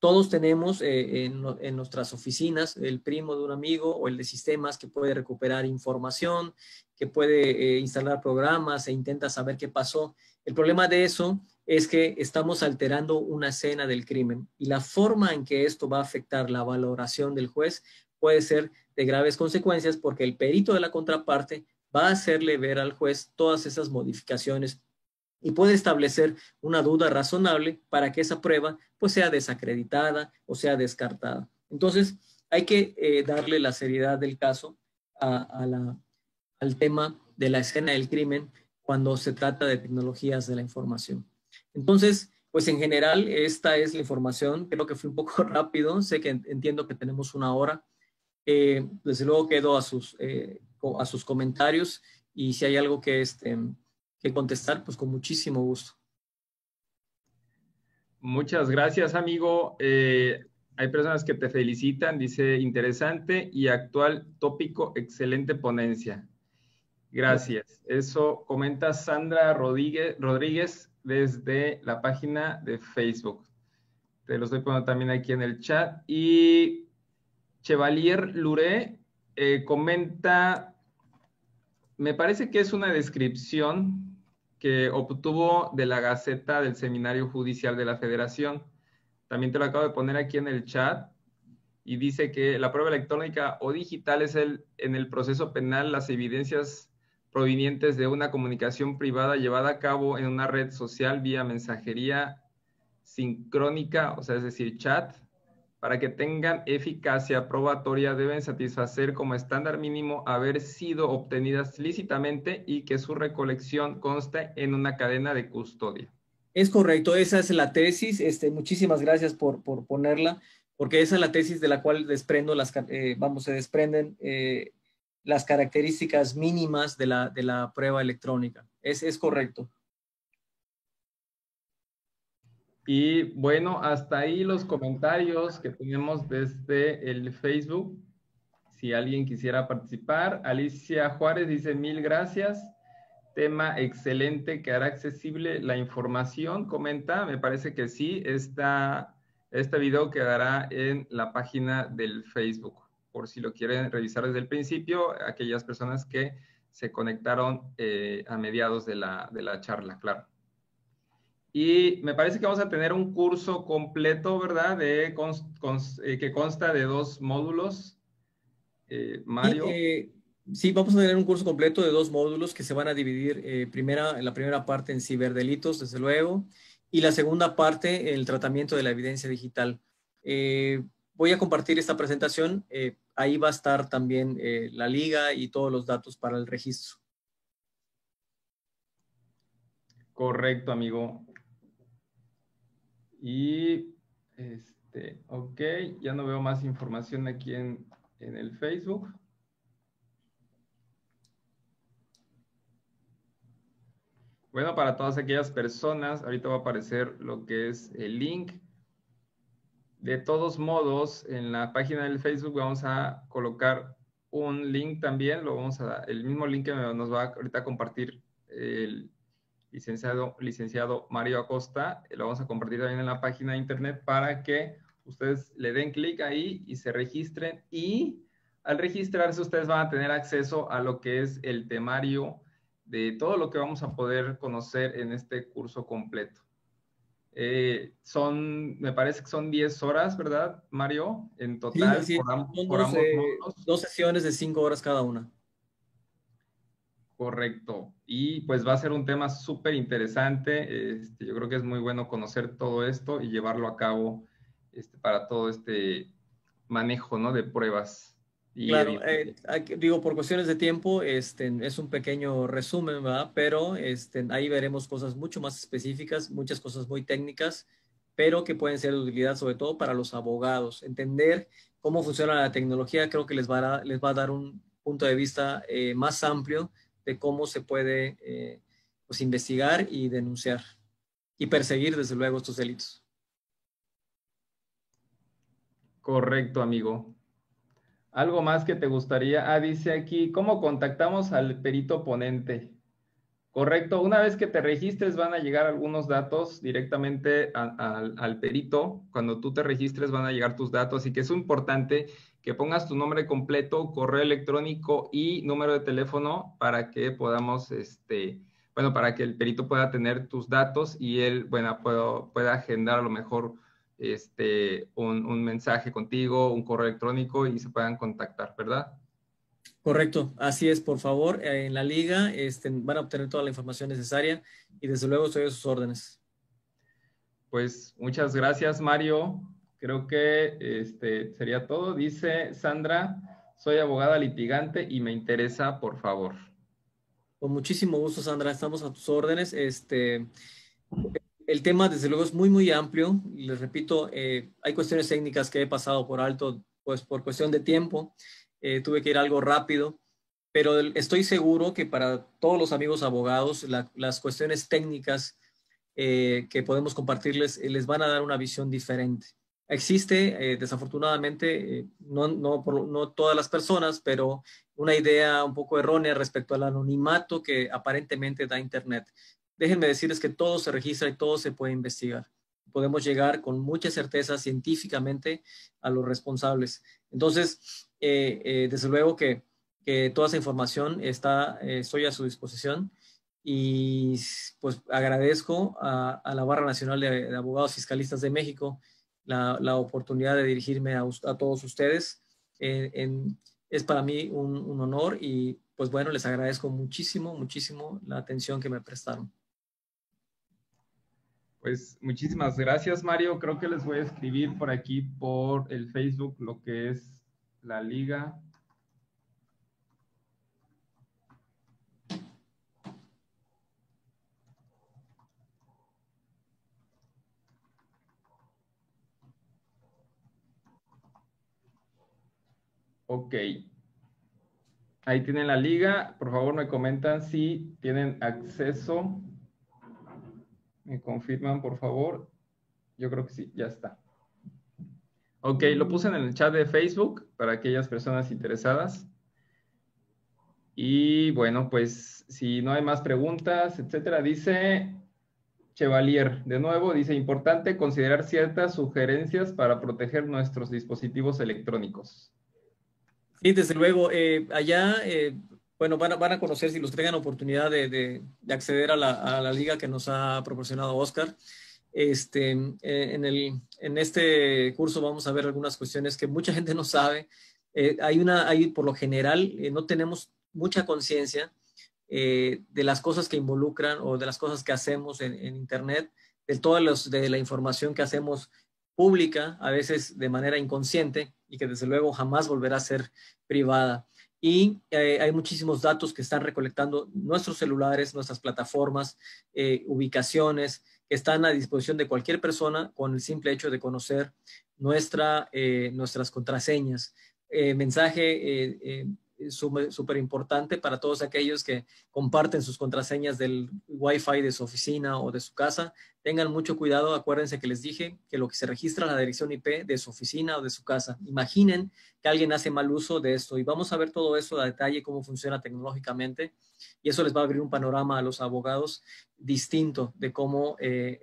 Todos tenemos en nuestras oficinas el primo de un amigo o el de sistemas que puede recuperar información, que puede instalar programas e intenta saber qué pasó. El problema de eso es que estamos alterando una escena del crimen, y la forma en que esto va a afectar la valoración del juez puede ser de graves consecuencias, porque el perito de la contraparte va a hacerle ver al juez todas esas modificaciones y puede establecer una duda razonable para que esa prueba pues sea desacreditada o sea descartada. Entonces, hay que darle la seriedad del caso al tema de la escena del crimen cuando se trata de tecnologías de la información. Entonces, pues en general, esta es la información. Creo que fui un poco rápido, sé que entiendo que tenemos una hora. Desde luego quedo a sus comentarios y si hay algo que contestar, pues con muchísimo gusto. Muchas gracias, amigo. Hay personas que te felicitan, dice interesante y actual tópico, excelente ponencia. Gracias. Eso comenta Sandra Rodríguez desde la página de Facebook. Te lo estoy poniendo también aquí en el chat. Y Chevalier Luré comenta, me parece que es una descripción que obtuvo de la Gaceta del Seminario Judicial de la Federación. También te lo acabo de poner aquí en el chat. Y dice que la prueba electrónica o digital es en el proceso penal las evidencias provenientes de una comunicación privada llevada a cabo en una red social vía mensajería sincrónica, o sea, es decir, chat, para que tengan eficacia probatoria deben satisfacer como estándar mínimo haber sido obtenidas lícitamente y que su recolección conste en una cadena de custodia. Es correcto, esa es la tesis. Muchísimas gracias por ponerla, porque esa es la tesis de la cual desprendo se desprenden las características mínimas de la prueba electrónica. Es correcto. Y bueno, hasta ahí los comentarios que tenemos desde el Facebook. Si alguien quisiera participar, Alicia Juárez dice 1000 gracias. Tema excelente que hará accesible la información. Comenta, me parece que sí, este video quedará en la página del Facebook, por si lo quieren revisar desde el principio, aquellas personas que se conectaron a mediados de la charla, claro. Y me parece que vamos a tener un curso completo, ¿verdad? Que consta de 2 módulos, Mario. Sí, vamos a tener un curso completo de 2 módulos que se van a dividir en la primera parte en ciberdelitos, desde luego, y la segunda parte el tratamiento de la evidencia digital. Voy a compartir esta presentación. Ahí va a estar también la liga y todos los datos para el registro. Correcto, amigo. Y, ok, ya no veo más información aquí en el Facebook. Bueno, para todas aquellas personas, ahorita va a aparecer lo que es el link. De todos modos, en la página del Facebook vamos a colocar un link también, el mismo link que nos va ahorita a compartir el licenciado Mario Acosta, lo vamos a compartir también en la página de internet para que ustedes le den clic ahí y se registren, y al registrarse ustedes van a tener acceso a lo que es el temario de todo lo que vamos a poder conocer en este curso completo. Me parece que son 10 horas, ¿verdad, Mario? En total, Sí, por ambos módulos. 2 sesiones de 5 horas cada una. Correcto. Y pues va a ser un tema súper interesante. Yo creo que es muy bueno conocer todo esto y llevarlo a cabo para todo este manejo, ¿no?, de pruebas. Claro, digo, por cuestiones de tiempo, es un pequeño resumen, ¿verdad? Pero ahí veremos cosas mucho más específicas, muchas cosas muy técnicas, pero que pueden ser de utilidad sobre todo para los abogados. Entender cómo funciona la tecnología creo que les va a dar un punto de vista más amplio de cómo se puede pues investigar y denunciar y perseguir, desde luego, estos delitos. Correcto, amigo. ¿Algo más que te gustaría? Dice aquí, ¿cómo contactamos al perito ponente? Correcto, una vez que te registres van a llegar algunos datos directamente al perito. Cuando tú te registres van a llegar tus datos, así que es importante que pongas tu nombre completo, correo electrónico y número de teléfono para que podamos, para que el perito pueda tener tus datos y él, pueda agendar a lo mejor un mensaje contigo, un correo electrónico y se puedan contactar, ¿verdad? Correcto, así es, por favor. En la liga van a obtener toda la información necesaria y desde luego estoy a sus órdenes. Pues muchas gracias, Mario. Creo que sería todo. Dice Sandra, soy abogada litigante y me interesa, por favor. Con muchísimo gusto, Sandra, estamos a tus órdenes. El tema, desde luego, es muy, muy amplio. Les repito, hay cuestiones técnicas que he pasado por alto, pues por cuestión de tiempo. Tuve que ir algo rápido, pero estoy seguro que para todos los amigos abogados, las cuestiones técnicas que podemos compartirles les van a dar una visión diferente. Existe, desafortunadamente, no todas las personas, pero una idea un poco errónea respecto al anonimato que aparentemente da Internet. Déjenme decirles que todo se registra y todo se puede investigar. Podemos llegar con mucha certeza científicamente a los responsables. Entonces, desde luego que toda esa información estoy a su disposición y pues agradezco a la Barra Nacional de Abogados Fiscalistas de México la oportunidad de dirigirme a todos ustedes. Es para mí un honor y pues bueno, les agradezco muchísimo, muchísimo la atención que me prestaron. Pues muchísimas gracias, Mario. Creo que les voy a escribir por aquí, por el Facebook, lo que es la liga. Ok. Ahí tienen la liga. Por favor, me comentan si tienen acceso. Me confirman, por favor. Yo creo que sí, ya está. Ok, lo puse en el chat de Facebook para aquellas personas interesadas. Y bueno, pues si no hay más preguntas, etcétera, dice Chevalier, de nuevo, dice, importante considerar ciertas sugerencias para proteger nuestros dispositivos electrónicos. Sí, desde luego, allá, bueno, van a conocer, si los que tengan oportunidad de acceder a la liga que nos ha proporcionado Oscar. En este curso vamos a ver algunas cuestiones que mucha gente no sabe. Por lo general, no tenemos mucha conciencia de las cosas que involucran o de las cosas que hacemos en Internet, de la información que hacemos pública, a veces de manera inconsciente y que desde luego jamás volverá a ser privada. Y hay muchísimos datos que están recolectando nuestros celulares, nuestras plataformas, ubicaciones, que están a disposición de cualquier persona con el simple hecho de conocer nuestras contraseñas. Mensaje súper importante para todos aquellos que comparten sus contraseñas del Wi-Fi de su oficina o de su casa. Tengan mucho cuidado, acuérdense que les dije que lo que se registra es la dirección IP de su oficina o de su casa. Imaginen que alguien hace mal uso de esto y vamos a ver todo eso a detalle, cómo funciona tecnológicamente y eso les va a abrir un panorama a los abogados distinto de cómo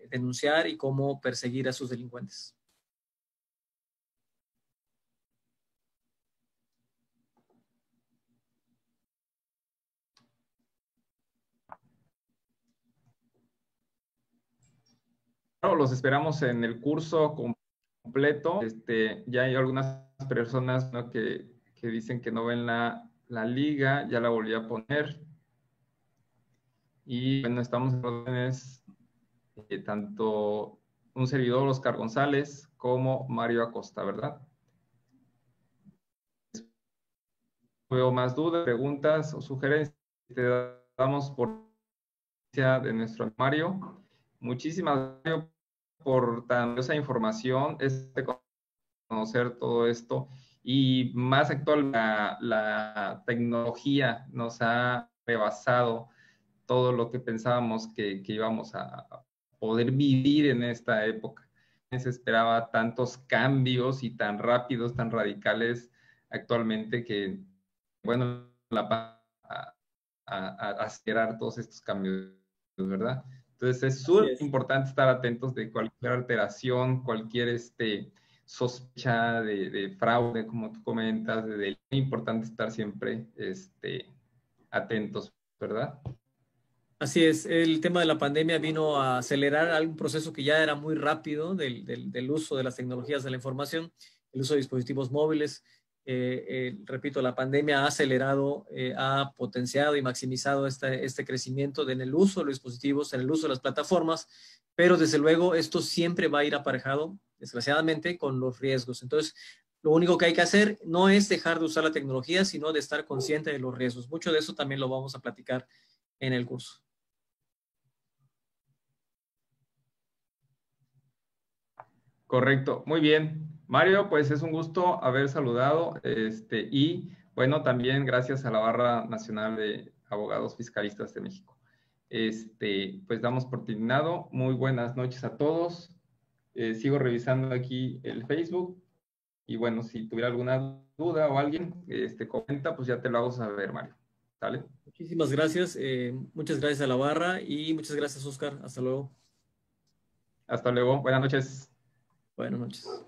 denunciar y cómo perseguir a sus delincuentes. Los esperamos en el curso completo. Ya hay algunas personas, ¿no?, que dicen que no ven la liga, ya la volví a poner. Y bueno, estamos en órdenes, tanto un servidor, Oscar González, como Mario Acosta, ¿verdad? Veo más dudas, preguntas o sugerencias. Te damos por de nuestro Mario. Muchísimas gracias por tan esa información, conocer todo esto y más actual, la tecnología nos ha rebasado todo lo que pensábamos que íbamos a poder vivir en esta época. Se esperaba tantos cambios y tan rápidos, tan radicales actualmente que, bueno, a acelerar todos estos cambios, ¿verdad? Entonces es súper importante estar atentos de cualquier alteración, cualquier sospecha de fraude, como tú comentas, es importante estar siempre atentos, ¿verdad? Así es, el tema de la pandemia vino a acelerar algún proceso que ya era muy rápido del uso de las tecnologías de la información, el uso de dispositivos móviles. Repito, la pandemia ha acelerado, ha potenciado y maximizado este crecimiento en el uso de los dispositivos, en el uso de las plataformas, pero desde luego esto siempre va a ir aparejado, desgraciadamente, con los riesgos. Entonces, lo único que hay que hacer no es dejar de usar la tecnología, sino de estar consciente de los riesgos. Mucho de eso también lo vamos a platicar en el curso. Correcto, muy bien. Mario, pues es un gusto haber saludado y Bueno, también gracias a la Barra Nacional de Abogados Fiscalistas de México. Pues damos por terminado. Muy buenas noches a todos. Sigo revisando aquí el Facebook y bueno, si tuviera alguna duda o alguien comenta, pues ya te lo hago saber, Mario. ¿Sale? Muchísimas gracias. Muchas gracias a la barra y muchas gracias, Oscar. Hasta luego. Hasta luego. Buenas noches. Buenas noches.